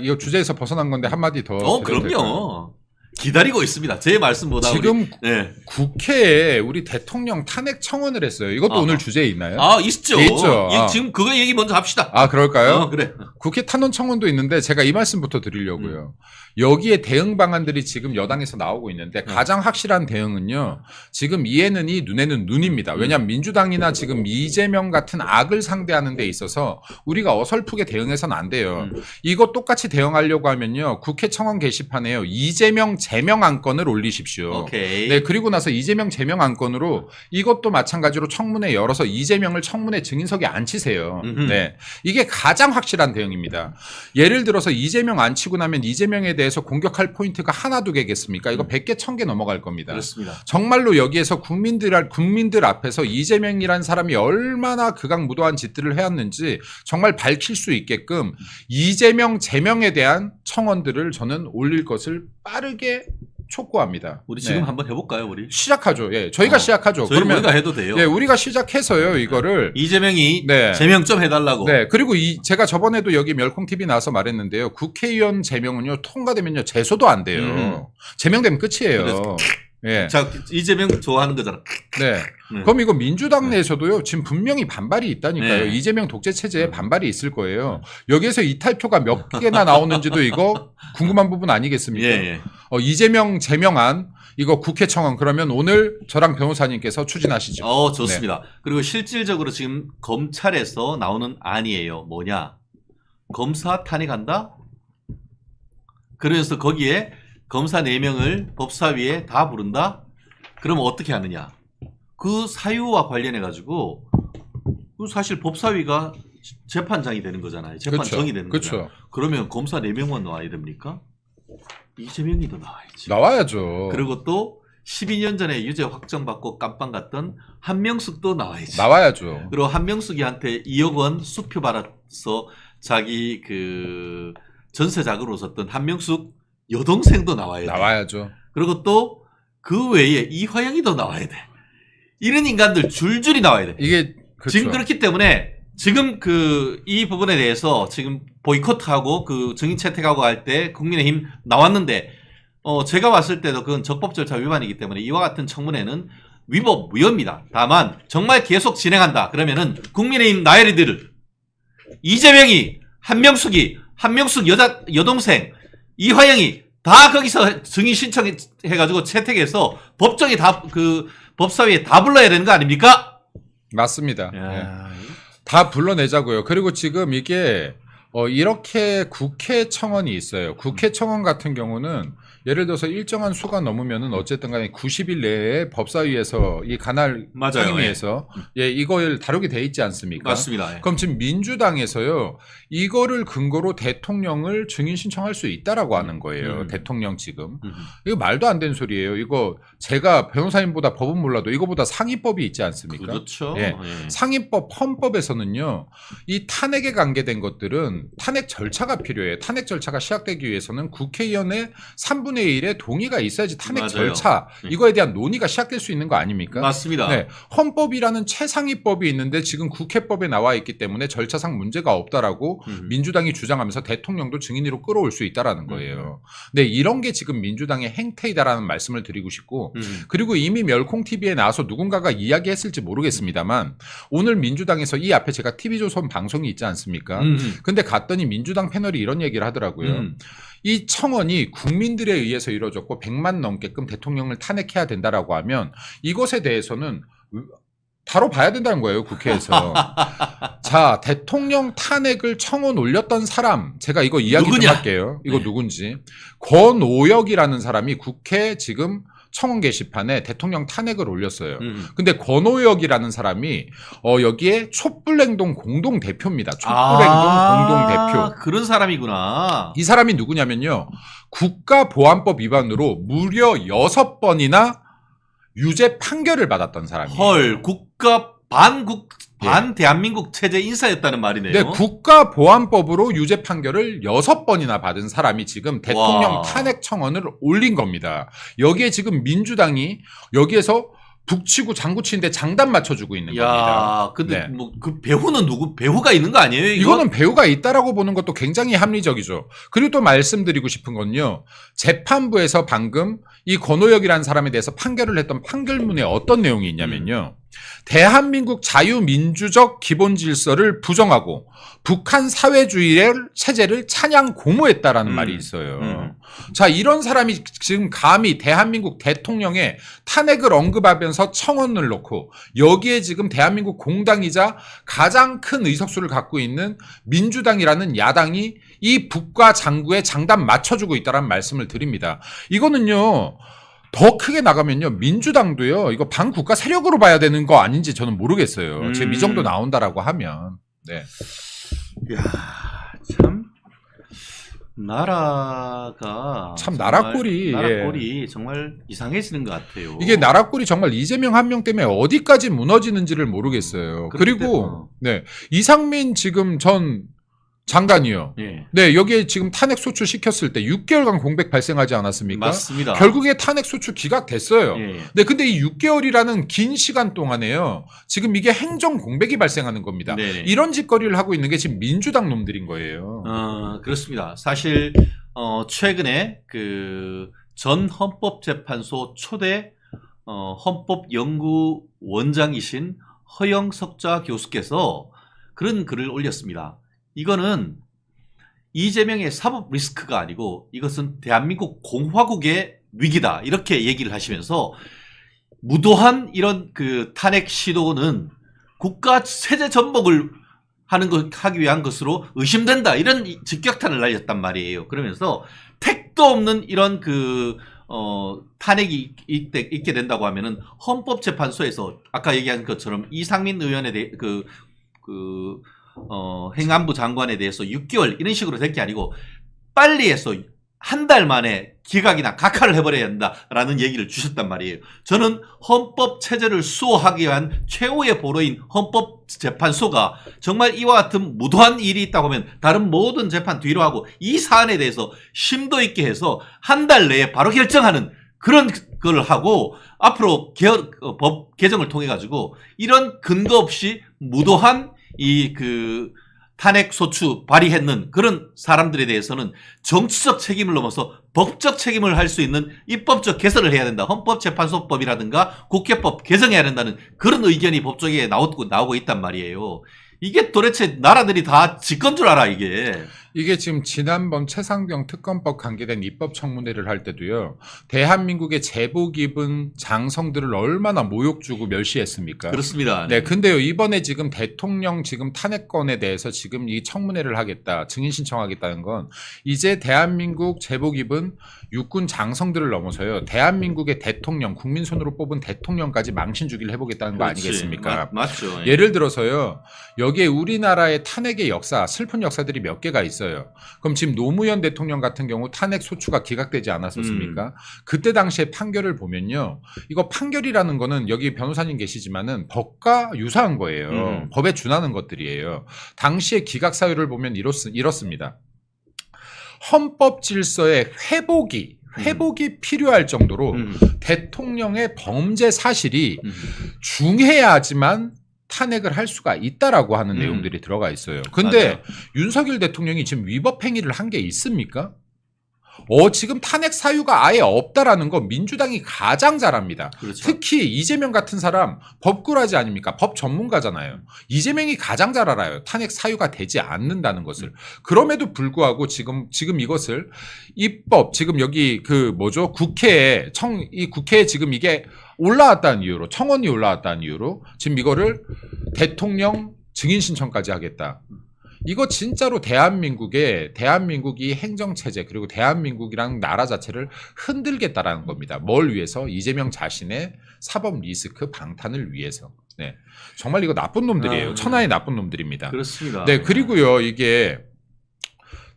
이거 주제에서 벗어난 건데 한마디 더. 보면. 드려도 될까요? 그럼요. 기다리고 있습니다. 제 말씀보다 지금 우리, 예. 국회에 우리 대통령 탄핵 청원을 했어요. 이것도 아하. 오늘 주제에 있나요? 아, 있죠. 있죠. 예, 아. 지금 그거 얘기 먼저 합시다. 아, 그럴까요? 그래. 국회 탄원 청원도 있는데 제가 이 말씀부터 드리려고요. 여기에 대응 방안들이 지금 여당에서 나오고 있는데 가장 확실한 대응은요. 지금 이에는 이, 눈에는 눈입니다. 왜냐하면 민주당이나 지금 이재명 같은 악을 상대하는 데 있어서 우리가 어설프게 대응해서는 안 돼요. 이거 똑같이 대응하려고 하면요. 국회 청원 게시판에요. 이재명 제명 안건을 올리십시오. 오케이. 네, 그리고 나서 이재명 제명 안건으로 이것도 마찬가지로 청문회 열어서 이재명을 청문회 증인석에 앉히세요. 네. 이게 가장 확실한 대응입니다. 예를 들어서 이재명 앉히고 나면 이재명에 대해서 공격할 포인트가 하나 두 개겠습니까? 이거 100개, 1000개 넘어갈 겁니다. 그렇습니다. 정말로 여기에서 국민들 앞에서 이재명이라는 사람이 얼마나 극악무도한 짓들을 해왔는지 정말 밝힐 수 있게끔 이재명 제명에 대한 청원들을 저는 올릴 것을 빠르게 촉구합니다. 우리 지금 네. 한번 해볼까요, 우리? 시작하죠. 예, 저희가 시작하죠. 저희 그러면 우리가 해도 돼요. 예, 우리가 시작해서요. 이거를 이재명이 네. 제명 좀 해달라고. 네, 그리고 제가 저번에도 여기 멸콩 TV 나와서 말했는데요. 국회의원 제명은요 통과되면요 제소도 안 돼요. 제명되면 끝이에요. 그래서 예, 자, 이재명 좋아하는 거잖아. 네. 그럼 이거 민주당 내에서도요 지금 분명히 반발이 있다니까요. 네. 이재명 독재 체제에 반발이 있을 거예요. 여기에서 이탈표가 몇 개나 나오는지도 이거 궁금한 부분 아니겠습니까? 예. 이재명 제명안 이거 국회 청원 그러면 오늘 저랑 변호사님께서 추진하시죠. 좋습니다. 그리고 실질적으로 지금 검찰에서 나오는 안이에요. 뭐냐? 검사 탄핵한다? 그래서 거기에 검사 4명을 법사위에 다 부른다? 그러면 어떻게 하느냐? 그 사유와 관련해가지고, 사실 법사위가 재판장이 되는 거잖아요. 재판정이 되는 거잖아요. 그렇죠. 그러면 검사 4명만 나와야 됩니까? 이재명이 더 나와야지. 나와야죠. 그리고 또 12년 전에 유죄 확정받고 깜빵 갔던 한명숙도 나와야지. 나와야죠. 그리고 한명숙이한테 2억 원 수표 받아서 자기 그 전세 자금으로 썼던 한명숙 여동생도 나와야 돼. 나와야죠. 그리고 또 그 외에 이화영이 더 나와야 돼. 이런 인간들 줄줄이 나와야 돼. 이게 그렇죠. 지금 그렇기 때문에 지금 이 부분에 대해서 지금 보이콧하고 그 증인 채택하고 할 때 국민의힘 나왔는데 제가 봤을 때도 그건 적법 절차 위반이기 때문에 이와 같은 청문회는 위법 무효입니다. 다만 정말 계속 진행한다. 그러면은 국민의힘 나열이들을 이재명이 한명숙 여동생 이화영이 다 거기서 증인 신청해가지고 채택해서 법정에 법사위에 다 불러야 되는 거 아닙니까? 맞습니다. 예. 다 불러내자고요. 그리고 지금 이게 이렇게 국회 청원이 있어요. 국회 청원 같은 경우는 예를 들어서 일정한 수가 넘으면은 어쨌든 간에 90일 내에 법사위에서 이 간할 맞아요. 상임위에서 이걸 다루게 돼 있지 않습니까? 맞습니다. 예. 그럼 지금 민주당에서요 이거를 근거로 대통령을 증인 신청할 수 있다라고 하는 거예요. 대통령 지금 이거 말도 안 되는 소리예요. 이거 제가 변호사님보다 법은 몰라도 이거보다 상위법이 있지 않습니까? 그렇죠. 예. 예. 상위법 헌법에서는요 이 탄핵에 관계된 것들은 탄핵 절차가 필요해요. 탄핵 절차가 시작되기 위해서는 국회의원의 3분의 1의 동의가 있어야지 탄핵 맞아요. 절차 이거에 대한 논의가 시작될 수 있는 거 아닙니까? 맞습니다. 네, 헌법이라는 최상위법이 있는데 지금 국회법에 나와 있기 때문에 절차상 문제가 없다라고 민주당이 주장하면서 대통령도 증인으로 끌어올 수 있다라는 거예요. 네, 이런 게 지금 민주당의 행태이다라는 말씀을 드리고 싶고 그리고 이미 멸콩TV에 나와서 누군가가 이야기했을지 모르겠습니다만 오늘 민주당에서 이 앞에 제가 TV조선 방송이 있지 않습니까? 근데 갔더니 민주당 패널이 이런 얘기를 하더라고요. 이 청원이 국민들에 의해서 이루어졌고 100만 넘게끔 대통령을 탄핵해야 된다라고 하면 이것에 대해서는 바로 봐야 된다는 거예요, 국회에서. 자, 대통령 탄핵을 청원 올렸던 사람, 제가 이거 이야기 누구냐? 좀 할게요. 이거 누군지. 권오혁이라는 사람이 국회 지금 청원 게시판에 대통령 탄핵을 올렸어요. 근데 권오혁이라는 사람이 여기에 촛불행동 공동대표입니다. 촛불행동 공동대표. 그런 사람이구나. 이 사람이 누구냐면요. 국가보안법 위반으로 무려 6번이나 유죄 판결을 받았던 사람이에요. 헐, 반 대한민국 체제 인사였다는 말이네요. 네, 국가보안법으로 유죄 판결을 6번이나 받은 사람이 지금 대통령 와. 탄핵 청원을 올린 겁니다. 여기에 지금 민주당이 여기에서 북치고 장구치는데 장단 맞춰주고 있는 겁니다. 야, 근데 네. 뭐 그 배우는 누구? 배우가 있는 거 아니에요? 이거는 배우가 있다라고 보는 것도 굉장히 합리적이죠. 그리고 또 말씀드리고 싶은 건요. 재판부에서 방금 이 권오혁이라는 사람에 대해서 판결을 했던 판결문에 어떤 내용이 있냐면요. 대한민국 자유민주적 기본 질서를 부정하고 북한 사회주의 체제를 찬양 공모했다라는 말이 있어요. 자, 이런 사람이 지금 감히 대한민국 대통령의 탄핵을 언급하면서 청원을 놓고 여기에 지금 대한민국 공당이자 가장 큰 의석수를 갖고 있는 민주당이라는 야당이 이 북과 장구에 장단 맞춰주고 있다는 말씀을 드립니다. 이거는요. 더 크게 나가면요. 민주당도요. 이거 반국가 세력으로 봐야 되는 거 아닌지 저는 모르겠어요. 지금 이 정도 나온다라고 하면. 네. 야, 참 나라가 참 정말 나라꼴이, 나라꼴이 정말 이상해지는 것 같아요. 이게 나라꼴이 정말 이재명 한 명 때문에 어디까지 무너지는지를 모르겠어요. 그리고 네. 이상민 지금 전 장관이요. 예. 네, 여기에 지금 탄핵 소추 시켰을 때 6개월간 공백 발생하지 않았습니까? 맞습니다. 결국에 탄핵 소추 기각됐어요. 예. 네, 근데 이 6개월이라는 긴 시간 동안에요. 지금 이게 행정 공백이 발생하는 겁니다. 네네. 이런 짓거리를 하고 있는 게 지금 민주당 놈들인 거예요. 그렇습니다. 사실 최근에 그 전 헌법재판소 초대 헌법연구원장이신 허영석자 교수께서 그런 글을 올렸습니다. 이거는 이재명의 사법 리스크가 아니고 이것은 대한민국 공화국의 위기다. 이렇게 얘기를 하시면서 무도한 이런 그 탄핵 시도는 국가 체제 전복을 하기 위한 것으로 의심된다. 이런 직격탄을 날렸단 말이에요. 그러면서 택도 없는 이런 탄핵이 있게 된다고 하면은 헌법재판소에서 아까 얘기한 것처럼 이상민 의원에 대해 행안부 장관에 대해서 6개월 이런 식으로 될 게 아니고 빨리 해서 한 달 만에 기각이나 각하를 해버려야 한다라는 얘기를 주셨단 말이에요. 저는 헌법 체제를 수호하기 위한 최후의 보루인 헌법재판소가 정말 이와 같은 무도한 일이 있다고 하면 다른 모든 재판 뒤로 하고 이 사안에 대해서 심도 있게 해서 한 달 내에 바로 결정하는 그런 걸 하고 앞으로 법 개정을 통해 가지고 이런 근거 없이 무도한 탄핵 소추 발의했는 그런 사람들에 대해서는 정치적 책임을 넘어서 법적 책임을 할 수 있는 입법적 개선을 해야 된다. 헌법재판소법이라든가 국회법 개정해야 된다는 그런 의견이 법조계에 나오고 있단 말이에요. 이게 도대체 나라들이 다 집권 줄 알아, 이게. 이게 지금 지난번 최상병 특검법 관계된 입법 청문회를 할 때도요. 대한민국의 제복 입은 장성들을 얼마나 모욕 주고 멸시했습니까? 그렇습니다. 네, 근데요 이번에 지금 대통령 지금 탄핵건에 대해서 지금 이 청문회를 하겠다, 증인 신청하겠다는 건 이제 대한민국 제복 입은 육군 장성들을 넘어서요 대한민국의 대통령, 국민 손으로 뽑은 대통령까지 망신 주기를 해보겠다는 거 그렇지. 아니겠습니까? 맞죠. 예. 예를 들어서요 여기에 우리나라의 탄핵의 역사, 슬픈 역사들이 몇 개가 있어요. 그럼 지금 노무현 대통령 같은 경우 탄핵 소추가 기각되지 않았었습니까? 그때 당시에 판결을 보면요, 이거 판결이라는 거는 여기 변호사님 계시지만은 법과 유사한 거예요. 법에 준하는 것들이에요. 당시에 기각 사유를 보면 이렇습니다. 헌법 질서의 회복이 필요할 정도로 대통령의 범죄 사실이 중해야지만 탄핵을 할 수가 있다라고 하는 내용들이 들어가 있어요. 근데 맞아요. 윤석열 대통령이 지금 위법 행위를 한 게 있습니까? 지금 탄핵 사유가 아예 없다라는 건 민주당이 가장 잘 압니다. 그렇죠. 특히 이재명 같은 사람 법꾸라지 아닙니까? 법 전문가잖아요. 이재명이 가장 잘 알아요. 탄핵 사유가 되지 않는다는 것을. 그럼에도 불구하고 지금 이것을 입법, 지금 여기 국회에 지금 이게 올라왔다는 이유로, 청원이 올라왔다는 이유로 지금 이거를 대통령 증인 신청까지 하겠다. 이거 진짜로 대한민국이 행정체제 그리고 대한민국이랑 나라 자체를 흔들겠다라는 겁니다. 뭘 위해서? 이재명 자신의 사법 리스크 방탄을 위해서. 네, 정말 이거 나쁜 놈들이에요. 천하의 나쁜 놈들입니다. 그렇습니다. 네, 그리고요 이게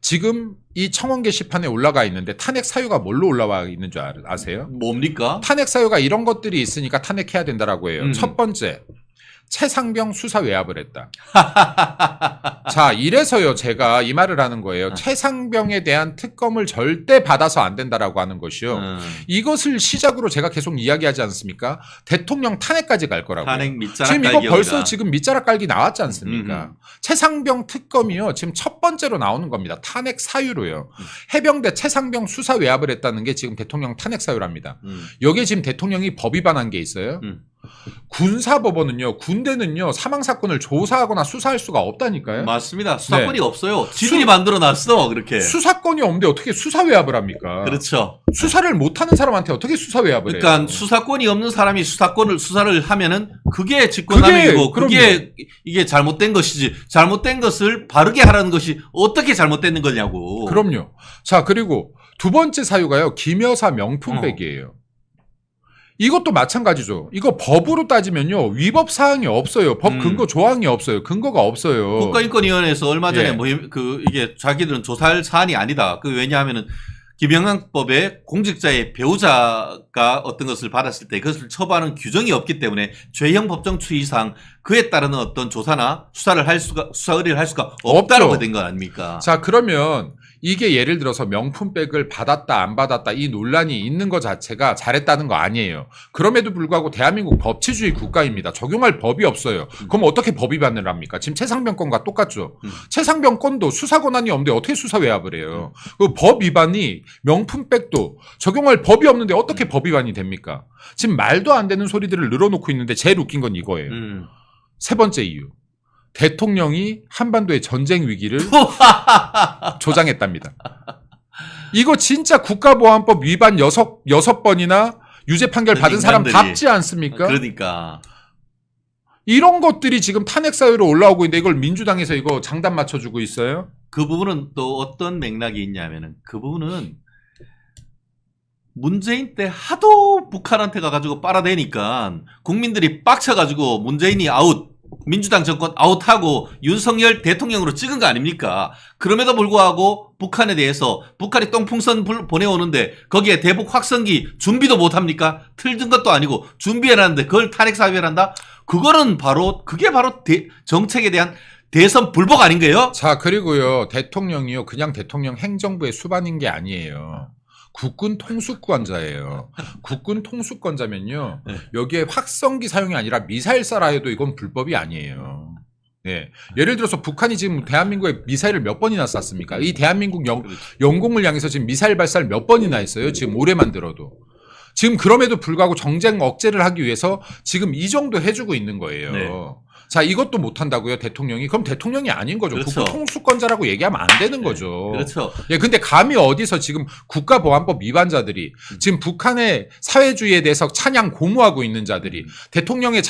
지금 이 청원 게시판에 올라가 있는데 탄핵 사유가 뭘로 올라와 있는 줄 아세요? 뭡니까? 탄핵 사유가 이런 것들이 있으니까 탄핵해야 된다라고 해요. 첫 번째, 최상병 수사 외압을 했다. 자, 이래서요 제가 이 말을 하는 거예요. 최상병에 대한 특검을 절대 받아서 안 된다라고 하는 것이요. 이것을 시작으로 제가 계속 이야기하지 않습니까? 대통령 탄핵까지 갈 거라고요. 탄핵 밑자락 지금 이거 깔기입니다. 벌써 지금 밑자락 깔기 나왔지 않습니까? 최상병 특검이요. 지금 첫 번째로 나오는 겁니다. 탄핵 사유로요. 해병대 최상병 수사 외압을 했다는 게 지금 대통령 탄핵 사유랍니다. 여기에 지금 대통령이 법 위반한 게 있어요. 군사법원은요, 군대는요, 사망사건을 조사하거나 수사할 수가 없다니까요. 맞습니다. 수사권이 없어요. 지들이 만들어놨어, 그렇게. 수사권이 없는데 어떻게 수사 외압을 합니까? 그렇죠. 수사를 못하는 사람한테 어떻게 수사 외압을 해요? 그러니까 수사권이 없는 사람이 수사를 하면은 그게 직권남용이고 그게 이게 잘못된 것이지, 잘못된 것을 바르게 하라는 것이 어떻게 잘못된 거냐고. 그럼요. 자, 그리고 두 번째 사유가요, 김여사 명품백이에요. 이것도 마찬가지죠. 이거 법으로 따지면요, 위법 사항이 없어요. 법 근거 조항이 없어요. 근거가 없어요. 국가인권위원회에서 얼마 전에 예. 이게 자기들은 조사할 사안이 아니다. 왜냐하면은 김영란법에 공직자의 배우자가 어떤 것을 받았을 때 그것을 처벌하는 규정이 없기 때문에 죄형 법정 추이상 그에 따르는 어떤 조사나 수사 의뢰를 할 수가 없다라고 된 거 아닙니까? 자, 그러면 이게 예를 들어서 명품백을 받았다 안 받았다 이 논란이 있는 것 자체가 잘했다는 거 아니에요. 그럼에도 불구하고 대한민국 법치주의 국가입니다. 적용할 법이 없어요. 그럼 어떻게 법 위반을 합니까? 지금 최상병 건과 똑같죠. 최상병 건도 수사 권한이 없는데 어떻게 수사 외압을 해요? 그 법 위반이 명품백도 적용할 법이 없는데 어떻게 법 위반이 됩니까? 지금 말도 안 되는 소리들을 늘어놓고 있는데 제일 웃긴 건 이거예요. 세 번째 이유. 대통령이 한반도의 전쟁 위기를 조장했답니다. 이거 진짜 국가보안법 위반 6번이나 유죄 판결 받은 사람 답지 않습니까? 그러니까. 이런 것들이 지금 탄핵 사유로 올라오고 있는데 이걸 민주당에서 이거 장단 맞춰주고 있어요? 그 부분은 또 어떤 맥락이 있냐면은 그 부분은 문재인 때 하도 북한한테 가가지고 빨아대니까 국민들이 빡쳐가지고 문재인이 아웃, 민주당 정권 아웃하고 윤석열 대통령으로 찍은 거 아닙니까? 그럼에도 불구하고 북한에 대해서 북한이 똥풍선 보내오는데 거기에 대북 확성기 준비도 못합니까? 틀든 것도 아니고 준비해놨는데 그걸 탄핵 사유한다? 그게 바로 정책에 대한 대선 불복 아닌가요? 자, 그리고요, 대통령이요, 그냥 대통령 행정부의 수반인 게 아니에요. 국군 통수권자예요. 국군 통수권자면요, 여기에 확성기 사용이 아니라 미사일 쏴라 해도 이건 불법이 아니에요. 네. 예를 들어서 북한이 지금 대한민국에 미사일을 몇 번이나 쐈습니까? 이 대한민국 영공을 향해서 지금 미사일 발사를 몇 번이나 했어요. 지금 올해만 들어도. 지금 그럼에도 불구하고 정쟁 억제를 하기 위해서 지금 이 정도 해주고 있는 거예요. 네. 자, 이것도 못한다고요, 대통령이? 그럼 대통령이 아닌 거죠. 그렇죠. 국가 통수권자라고 얘기하면 안 되는 거죠. 그렇죠. 예, 근데 감히 어디서 지금 국가보안법 위반자들이 지금 북한의 사회주의에 대해서 찬양 고무하고 있는 자들이 대통령의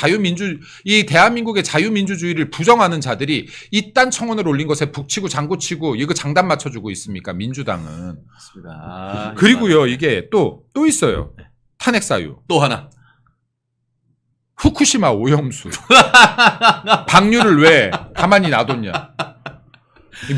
이 대한민국의 자유민주주의를 부정하는 자들이 이딴 청원을 올린 것에 북치고 장구치고 이거 장단 맞춰주고 있습니까? 민주당은. 맞습니다. 아, 그리고요, 이게 또 있어요. 탄핵 사유. 또 하나. 후쿠시마 오염수. 방류를 왜 가만히 놔뒀냐.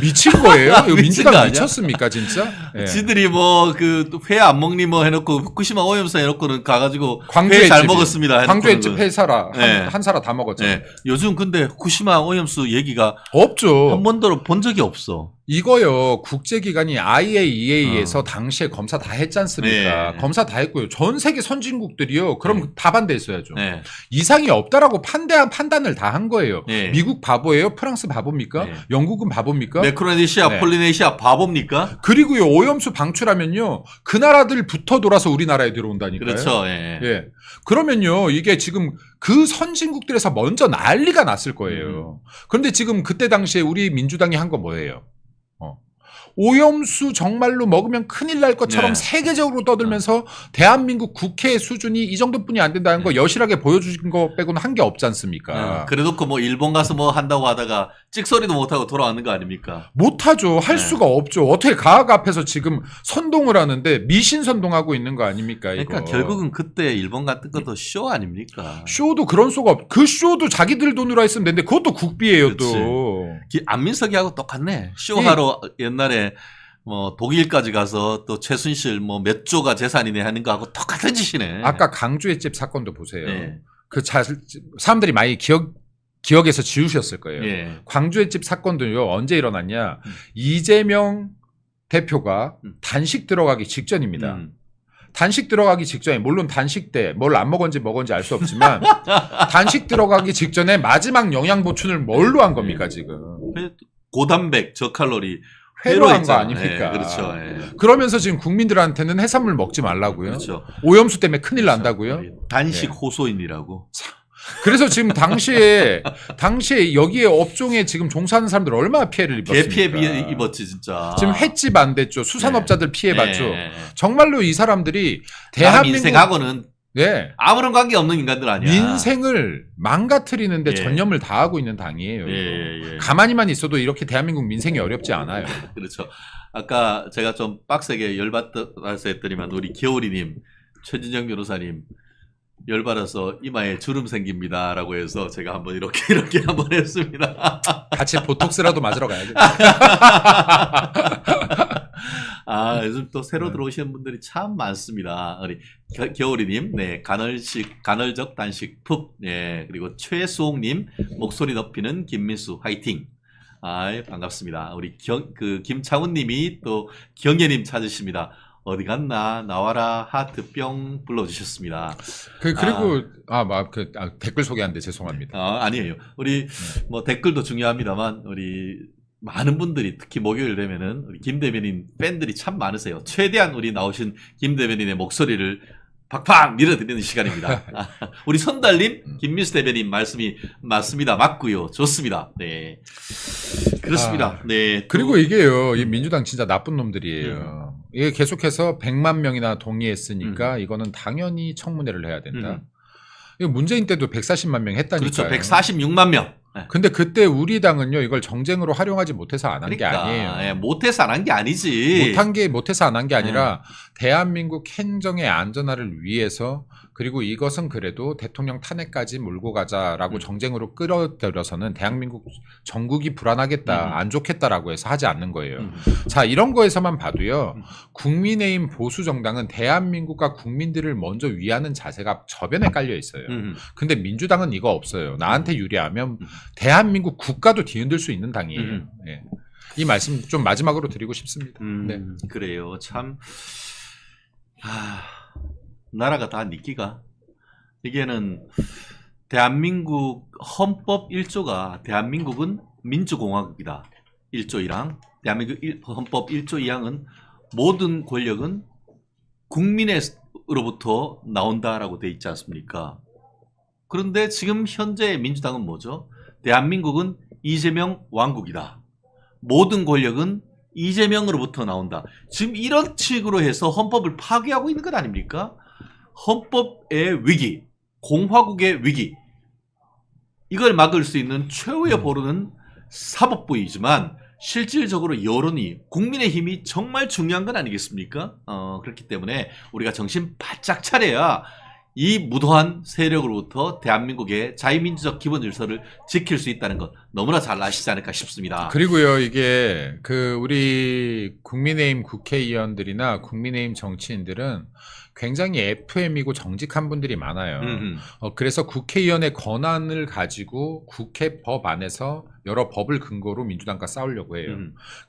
미친 거예요? 이거 미친 거 민주당 아니야? 미쳤습니까, 진짜? 예. 지들이 뭐 그 회 안 먹니 뭐 해놓고 후쿠시마 오염수 해놓고는 가가지고 광주의 회 잘 집이. 먹었습니다. 광주의 집 회사라 네. 한 사라 다 먹었잖아요. 네. 요즘 근데 후쿠시마 오염수 얘기가 없죠. 한 번도 본 적이 없어. 이거요, 국제기관이 IAEA에서 당시에 검사 다 했지 않습니까? 네. 검사 다 했고요. 전 세계 선진국들이요, 그럼 다 반대했어야죠. 네. 이상이 없다라고 판단을 다 한 거예요. 네. 미국 바보예요? 프랑스 바보입니까? 네. 영국은 바보입니까? 매크로네시아, 네. 폴리네시아 바보입니까? 그리고요, 오염수 방출하면요, 그 나라들부터 돌아서 우리나라에 들어온다니까요. 그렇죠. 예. 예. 그러면요, 이게 지금 그 선진국들에서 먼저 난리가 났을 거예요. 그런데 지금 그때 당시에 우리 민주당이 한 거 뭐예요? 오염수 정말로 먹으면 큰일 날 것처럼 네. 세계적으로 떠들면서 대한민국 국회 수준이 이 정도뿐이 안 된다는 거 여실하게 보여주신 거 빼고는 한 게 없지 않습니까? 그래놓고 뭐 일본 가서 뭐 한다고 하다가 찍소리도 못하고 돌아왔는 거 아닙니까? 못하죠. 할 네. 수가 없죠. 어떻게 가학 앞에서 지금 선동을 하는데 미신 선동하고 있는 거 아닙니까? 이거. 그러니까 결국은 그때 일본 같은 것도 쇼 아닙니까? 쇼도 그런 쇼가 그 쇼도 자기들 돈으로 했으면 되는데 그것도 국비예요. 그치. 또. 안민석이하고 똑같네. 쇼하러 옛날에 뭐 독일까지 가서 또 최순실 뭐 몇 조가 재산이네 하는 거하고 똑같은 짓이네. 아까 강주의 집 사건도 보세요. 네. 사람들이 많이 기억에서 지우셨을 거예요. 예. 광주의 집 사건도요, 언제 일어났냐. 이재명 대표가 단식 들어가기 직전입니다. 단식 들어가기 직전에, 물론 단식 때 뭘 안 먹었는지 알 수 없지만, 단식 들어가기 직전에 마지막 영양 보충을 뭘로 한 겁니까, 지금? 고단백, 저칼로리. 회로 한 거 했잖아. 아닙니까? 예, 그렇죠. 예. 그러면서 지금 국민들한테는 해산물 먹지 말라고요. 그렇죠. 오염수 때문에 큰일 난다고요. 단식 네. 호소인이라고. 그래서 지금 당시에 여기에 업종에 지금 종사하는 사람들 얼마나 피해를 입었습니까? 개피해 입었지 진짜. 지금 횟집 안 됐죠. 수산업자들 피해봤죠. 네. 정말로 이 사람들이 대한민국 대한민국 인생하고는 네. 아무런 관계 없는 인간들 아니야. 민생을 망가뜨리는데 예. 전념을 다하고 있는 당이에요. 이거. 예. 가만히만 있어도 이렇게 대한민국 민생이 어렵지 않아요. 그렇죠. 아까 제가 좀 빡세게 열받아서 했더니만 우리 겨울이님, 최진정 변호사님 열받아서 이마에 주름 생깁니다라고 해서 제가 한번 이렇게 한번 했습니다. 같이 보톡스라도 맞으러 가야죠. 아, 요즘 또 새로 들어오시는 분들이 참 많습니다. 우리 겨울이님, 네, 간헐적 단식 푹, 예, 그리고 최수홍님, 목소리 높이는 김민수, 화이팅. 아, 반갑습니다. 우리 김창훈님이 또 경예님 찾으십니다. 어디 갔나 나와라 하트뿅 불러주셨습니다. 그리고 댓글 소개하는데 죄송합니다. 아니에요. 우리 뭐 댓글도 중요합니다만 우리 많은 분들이 특히 목요일 되면은 우리 김 대변인 팬들이 참 많으세요. 최대한 우리 나오신 김 대변인의 목소리를 팍팍 밀어드리는 시간입니다. 우리 선달님, 김민수 대변인 말씀이 맞습니다. 맞고요. 좋습니다. 네, 그렇습니다. 네. 그리고 이게요, 이 민주당 진짜 나쁜 놈들이에요. 이게 계속해서 100만 명이나 동의했으니까 이거는 당연히 청문회를 해야 된다. 이거 문재인 때도 140만 명 했다니까요. 그렇죠. 146만 명. 네. 근데 그때 우리 당은요, 이걸 정쟁으로 활용하지 못해서 안 한 게 그러니까, 아니에요. 예, 못해서 안 한 게 아니지. 못해서 안 한 게 아니라 대한민국 행정의 안전화를 위해서, 그리고 이것은 그래도 대통령 탄핵까지 몰고 가자라고 정쟁으로 끌어들여서는 대한민국 전국이 불안하겠다, 안 좋겠다라고 해서 하지 않는 거예요. 자, 이런 거에서만 봐도요, 국민의힘 보수 정당은 대한민국과 국민들을 먼저 위하는 자세가 저변에 깔려 있어요. 근데 민주당은 이거 없어요. 나한테 유리하면 대한민국 국가도 뒤흔들 수 있는 당이에요. 예. 이 말씀 좀 마지막으로 드리고 싶습니다. 네. 그래요. 참 나라가 다 니끼가 이게는 대한민국 헌법 1조가 대한민국은 민주공화국이다. 1조 1항 대한민국 헌법 1조 2항은 모든 권력은 국민으로부터 나온다라고 돼 있지 않습니까? 그런데 지금 현재 민주당은 뭐죠? 대한민국은 이재명 왕국이다. 모든 권력은 이재명으로부터 나온다. 지금 이런 식으로 해서 헌법을 파괴하고 있는 것 아닙니까? 헌법의 위기, 공화국의 위기, 이걸 막을 수 있는 최후의 보루는 사법부이지만 실질적으로 여론이, 국민의 힘이 정말 중요한 건 아니겠습니까? 그렇기 때문에 우리가 정신 바짝 차려야 이 무도한 세력으로부터 대한민국의 자유민주적 기본 질서를 지킬 수 있다는 것 너무나 잘 아시지 않을까 싶습니다. 그리고요, 이게 우리 국민의힘 국회의원들이나 국민의힘 정치인들은 굉장히 FM이고 정직한 분들이 많아요. 그래서 국회의원의 권한을 가지고 국회 법 안에서 여러 법을 근거로 민주당과 싸우려고 해요.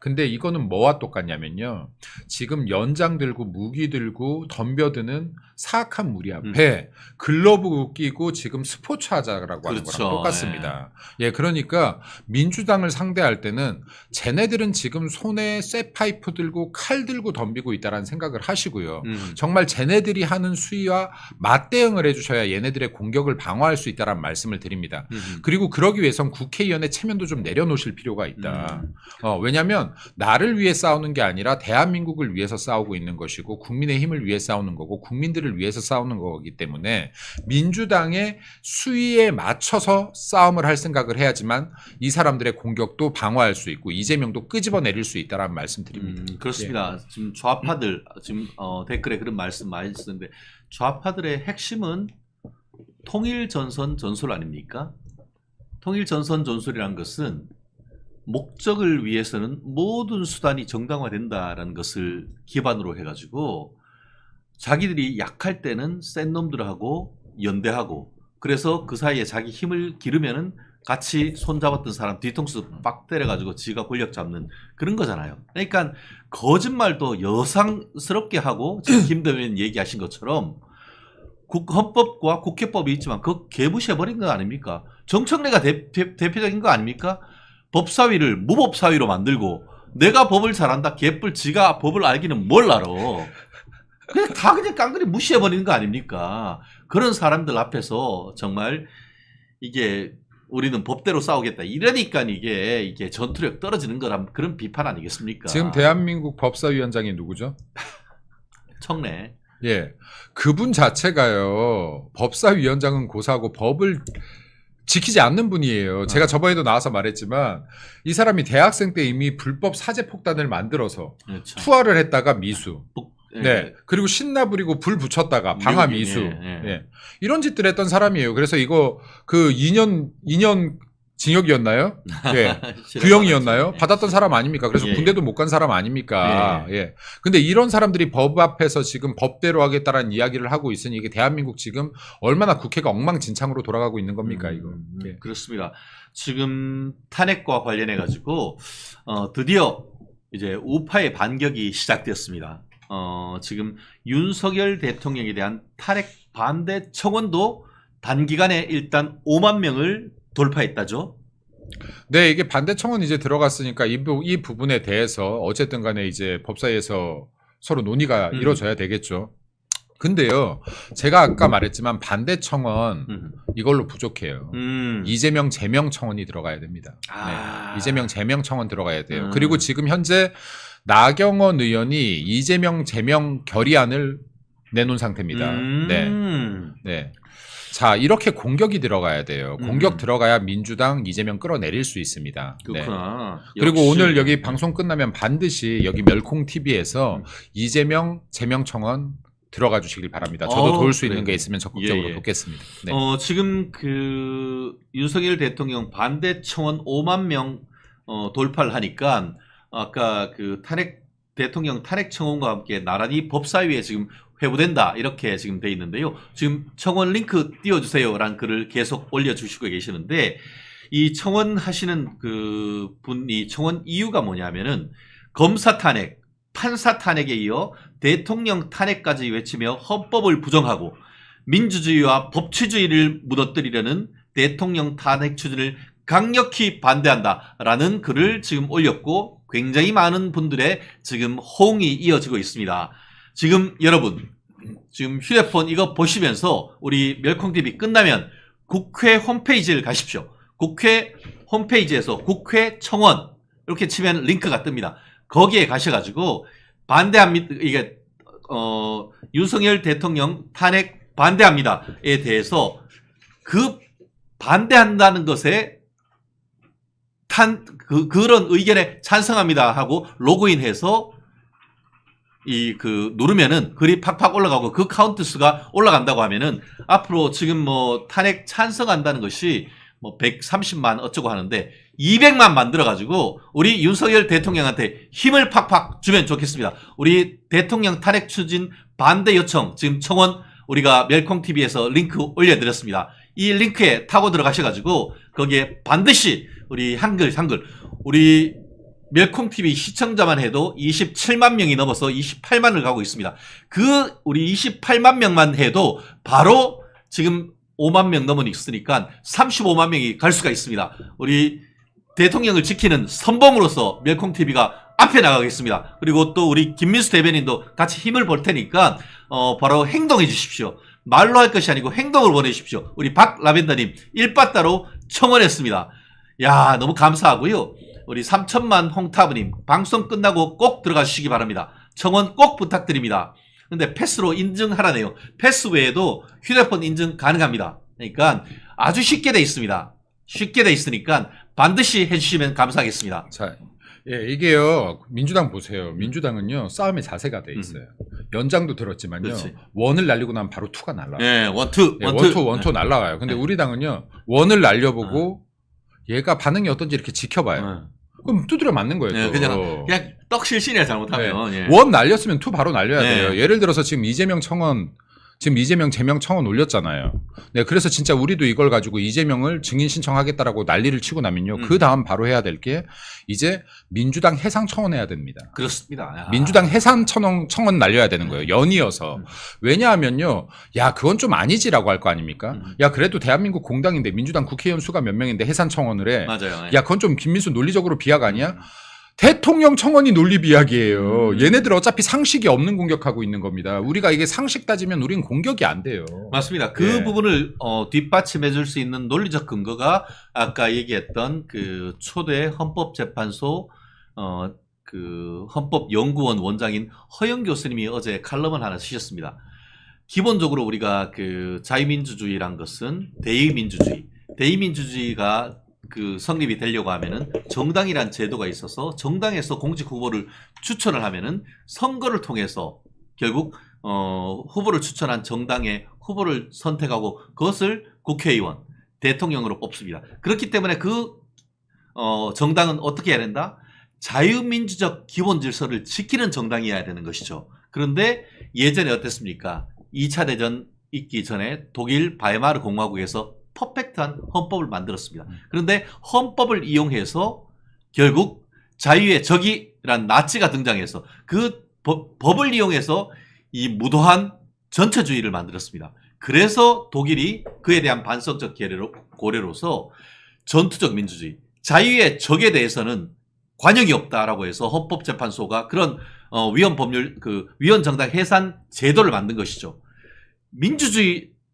근데 이거는 뭐와 똑같냐면요. 지금 연장 들고 무기 들고 덤벼드는 사악한 무리 앞에 글러브 끼고 지금 스포츠 하자라고 하는 그렇죠. 거랑 똑같습니다. 예, 그러니까 민주당을 상대할 때는 쟤네들은 지금 손에 쇠파이프 들고 칼 들고 덤비고 있다라는 생각을 하시고요. 정말 쟤네들이 하는 수위와 맞대응을 해주셔야 얘네들의 공격을 방어할 수 있다라는 말씀을 드립니다. 그리고 그러기 위해선 국회의원의 체면도 좀 내려놓으실 필요가 있다. 왜냐하면 나를 위해 싸우는 게 아니라 대한민국을 위해서 싸우고 있는 것이고 국민의 힘을 위해 싸우는 거고 국민들을 위해서 싸우는 거기 때문에 민주당의 수위에 맞춰서 싸움을 할 생각을 해야지만 이 사람들의 공격도 방어할 수 있고 이재명도 끄집어내릴 수 있다라는 말씀 드립니다. 그렇습니다. 지금 좌파들 지금 댓글에 그런 말씀 많이 쓰는데 좌파들의 핵심은 통일전선 전술 아닙니까? 통일전선 전술이라는 것은 목적을 위해서는 모든 수단이 정당화된다라는 것을 기반으로 해가지고 자기들이 약할 때는 센 놈들하고 연대하고 그래서 그 사이에 자기 힘을 기르면은 같이 손잡았던 사람 뒤통수 빡 때려가지고 지가 권력 잡는 그런 거잖아요. 그러니까 거짓말도 여상스럽게 하고 지금 김대변인 얘기하신 것처럼 헌법과 국회법이 있지만 그거 개무시해버린 거 아닙니까? 정청래가 대표적인 거 아닙니까? 법사위를 무법사위로 만들고 내가 법을 잘한다 개뿔 지가 법을 알기는 뭘 알아. 그냥 다 그냥 깡그리 무시해버리는 거 아닙니까? 그런 사람들 앞에서 정말 이게 우리는 법대로 싸우겠다. 이러니까 이게 전투력 떨어지는 거란 그런 비판 아니겠습니까? 지금 대한민국 법사위원장이 누구죠? 청래. 예, 그분 자체가요. 법사위원장은 고사하고 법을 지키지 않는 분이에요. 제가 저번에도 나와서 말했지만 이 사람이 대학생 때 이미 불법 사제폭탄을 만들어서 그렇죠. 투하를 했다가 미수. 예. 네. 그리고 신나 부리고 불 붙였다가 방화 미수. 예. 이런 짓들 했던 사람이에요. 그래서 이거 그 2년 징역이었나요? 예. 구형이었나요? 받았던 사람 아닙니까? 그래서 예. 군대도 못 간 사람 아닙니까? 예. 근데 이런 사람들이 법 앞에서 지금 법대로 하겠다라는 이야기를 하고 있으니 이게 대한민국 지금 얼마나 국회가 엉망진창으로 돌아가고 있는 겁니까, 이거? 예. 그렇습니다. 지금 탄핵과 관련해 가지고 드디어 이제 우파의 반격이 시작되었습니다. 지금 윤석열 대통령에 대한 탄핵 반대 청원도 단기간에 일단 5만 명을 돌파했다죠. 네, 이게 반대 청원 이제 들어갔으니까 이 부분에 대해서 어쨌든 간에 이제 법사위에서 서로 논의가 이루어져야 되겠죠. 근데요, 제가 아까 말했지만 반대 청원 이걸로 부족해요. 이재명 제명 청원이 들어가야 됩니다. 네, 이재명 제명 청원 들어가야 돼요. 그리고 지금 현재 나경원 의원이 이재명 제명 결의안을 내놓은 상태입니다. 네. 네. 자, 이렇게 공격이 들어가야 돼요. 공격 들어가야 민주당 이재명 끌어내릴 수 있습니다. 그렇구나. 네. 그리고 역시. 오늘 여기 방송 끝나면 반드시 여기 멸콩 TV에서 이재명 제명 청원 들어가 주시길 바랍니다. 저도 도울 수 있는 게 있으면 적극적으로 돕겠습니다. 네. 지금 그 윤석열 대통령 반대 청원 5만 명 돌파를 하니까 아까 그 대통령 탄핵 청원과 함께 나란히 법사위에 지금 회부된다 이렇게 지금 돼 있는데요. 지금 청원 링크 띄워주세요라는 글을 계속 올려주시고 계시는데 이 청원 하시는 그 분이 청원 이유가 뭐냐면은 검사 탄핵, 판사 탄핵에 이어 대통령 탄핵까지 외치며 헌법을 부정하고 민주주의와 법치주의를 무너뜨리려는 대통령 탄핵 추진을 강력히 반대한다라는 글을 지금 올렸고 굉장히 많은 분들의 지금 호응이 이어지고 있습니다. 지금 여러분 지금 휴대폰 이거 보시면서 우리 멸콩TV 끝나면 국회 홈페이지를 가십시오. 국회 홈페이지에서 국회 청원 이렇게 치면 링크가 뜹니다. 거기에 가셔가지고 반대합니다. 이게 윤석열 대통령 탄핵 반대합니다에 대해서 그 반대한다는 것에 그런 의견에 찬성합니다 하고 로그인해서 누르면은 글이 팍팍 올라가고 그 카운트 수가 올라간다고 하면은 앞으로 지금 뭐 탄핵 찬성한다는 것이 뭐 130만 어쩌고 하는데 200만 만들어가지고 우리 윤석열 대통령한테 힘을 팍팍 주면 좋겠습니다. 우리 대통령 탄핵 추진 반대 요청 지금 청원 우리가 멜콩TV에서 링크 올려드렸습니다. 이 링크에 타고 들어가셔가지고 거기에 반드시 우리 한글 우리 멜콩TV 시청자만 해도 27만 명이 넘어서 28만을 가고 있습니다. 우리 28만 명만 해도 바로 지금 5만 명 넘으니까 35만 명이 갈 수가 있습니다. 우리 대통령을 지키는 선봉으로서 멜콩TV가 앞에 나가겠습니다. 그리고 또 우리 김민수 대변인도 같이 힘을 볼 테니까 바로 행동해 주십시오. 말로 할 것이 아니고 행동을 보내주십시오. 우리 박라벤더님 일바따로 청원했습니다. 야, 너무 감사하고요. 우리 3천만 홍타브님 방송 끝나고 꼭 들어가주시기 바랍니다. 청원 꼭 부탁드립니다. 근데 패스로 인증하라네요. 패스 외에도 휴대폰 인증 가능합니다. 그러니까 아주 쉽게 돼 있습니다. 쉽게 돼 있으니까 반드시 해주시면 감사하겠습니다. 자, 이게요. 민주당 보세요. 민주당은요. 싸움의 자세가 돼 있어요. 연장도 들었지만요. 그렇지. 원을 날리고 나면 바로 투가 날라와요. 예, 원투. 원투 날라와요. 근데 네. 우리 당은요. 원을 날려보고 얘가 반응이 어떤지 이렇게 지켜봐요. 그럼 두드려 맞는 거예요. 예, 또. 그냥 떡실신이야 잘못하면. 예. 원 날렸으면 투 바로 날려야 네. 돼요. 예를 들어서 지금 이재명 제명 청원 올렸잖아요. 네, 그래서 진짜 우리도 이걸 가지고 이재명을 증인 신청하겠다라고 난리를 치고 나면요. 그 다음 바로 해야 될 게 이제 민주당 해상 청원해야 됩니다. 그렇습니다. 야. 민주당 해상 청원 날려야 되는 거예요. 연이어서. 왜냐하면요. 야, 그건 좀 아니지라고 할 거 아닙니까? 야, 그래도 대한민국 공당인데 민주당 국회의원 수가 몇 명인데 해상 청원을 해. 맞아요. 예. 야, 그건 좀 김민수 논리적으로 비약 아니야? 대통령 청원이 논리 비약이에요. 얘네들 어차피 상식이 없는 공격하고 있는 겁니다. 우리가 이게 상식 따지면 우리는 공격이 안 돼요. 맞습니다. 그 예. 부분을 뒷받침해 줄 수 있는 논리적 근거가 아까 얘기했던 그 초대 헌법재판소 그 헌법연구원 원장인 허영 교수님이 어제 칼럼을 하나 쓰셨습니다. 기본적으로 우리가 그 자유민주주의란 것은 대의민주주의가 그 성립이 되려고 하면은 정당이란 제도가 있어서 정당에서 공직 후보를 추천을 하면은 선거를 통해서 결국 후보를 추천한 정당의 후보를 선택하고 그것을 국회의원, 대통령으로 뽑습니다. 그렇기 때문에 그 정당은 어떻게 해야 된다? 자유민주적 기본 질서를 지키는 정당이어야 되는 것이죠. 그런데 예전에 어땠습니까? 2차 대전 있기 전에 독일 바이마르 공화국에서 퍼펙트한 헌법을 만들었습니다. 그런데 헌법을 이용해서 결국 자유의 적이란 나치가 등장해서 그 법을 이용해서 이 무도한 전체주의를 만들었습니다. 그래서 독일이 그에 대한 반성적 고려로서 전투적 민주주의, 자유의 적에 대해서는 관역이 없다라고 해서 헌법재판소가 그런 위헌 정당 해산 제도를 만든 것이죠.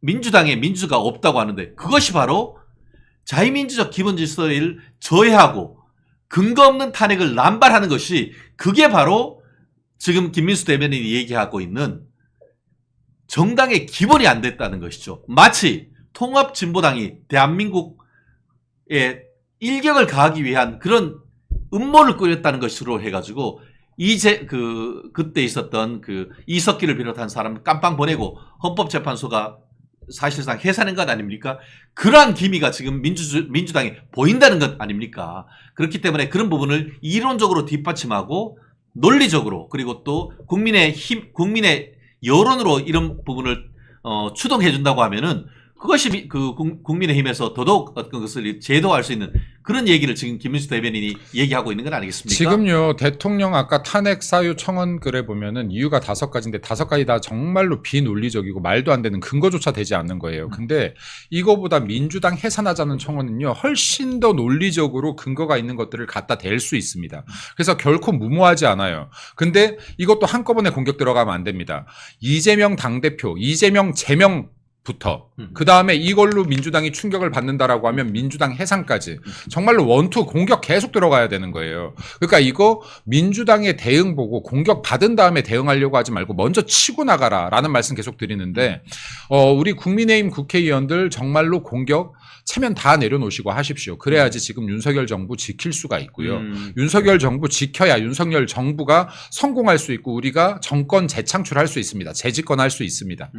민주당에 민주가 없다고 하는데 그것이 바로 자유민주적 기본 질서를 저해하고 근거 없는 탄핵을 남발하는 것이 그게 바로 지금 김민수 대변인이 얘기하고 있는 정당의 기본이 안 됐다는 것이죠. 마치 통합진보당이 대한민국에 일격을 가하기 위한 그런 음모를 꾸렸다는 것으로 해가지고 그때 있었던 그 이석기를 비롯한 사람을 깜빵 보내고 헌법재판소가 사실상 해산한 것 아닙니까? 그러한 기미가 지금 민주당에 보인다는 것 아닙니까? 그렇기 때문에 그런 부분을 이론적으로 뒷받침하고 논리적으로 그리고 또 국민의 여론으로 이런 부분을 추동해 준다고 하면은 그것이 국민의힘에서 더더욱 어떤 것을 제도화할 수 있는 그런 얘기를 지금 김민수 대변인이 얘기하고 있는 건 아니겠습니까? 지금요 대통령 아까 탄핵 사유 청원 글에 보면은 이유가 5가지인데 5가지 다 정말로 비논리적이고 말도 안 되는 근거조차 되지 않는 거예요. 근데 이거보다 민주당 해산하자는 청원은요 훨씬 더 논리적으로 근거가 있는 것들을 갖다 댈 수 있습니다. 그래서 결코 무모하지 않아요. 근데 이것도 한꺼번에 공격 들어가면 안 됩니다. 이재명 당대표, 이재명 제명 부터 그 다음에 이걸로 민주당이 충격을 받는다라고 하면 민주당 해산까지 정말로 원투 공격 계속 들어가야 되는 거예요. 그러니까 이거 민주당의 대응 보고 공격 받은 다음에 대응하려고 하지 말고 먼저 치고 나가라라는 말씀 계속 드리는데 우리 국민의힘 국회의원들 정말로 공격 체면 다 내려놓으시고 하십시오. 그래야지 지금 윤석열 정부 지킬 수가 있고요. 윤석열 정부 지켜야 윤석열 정부가 성공할 수 있고 우리가 정권 재창출할 수 있습니다. 재집권할 수 있습니다.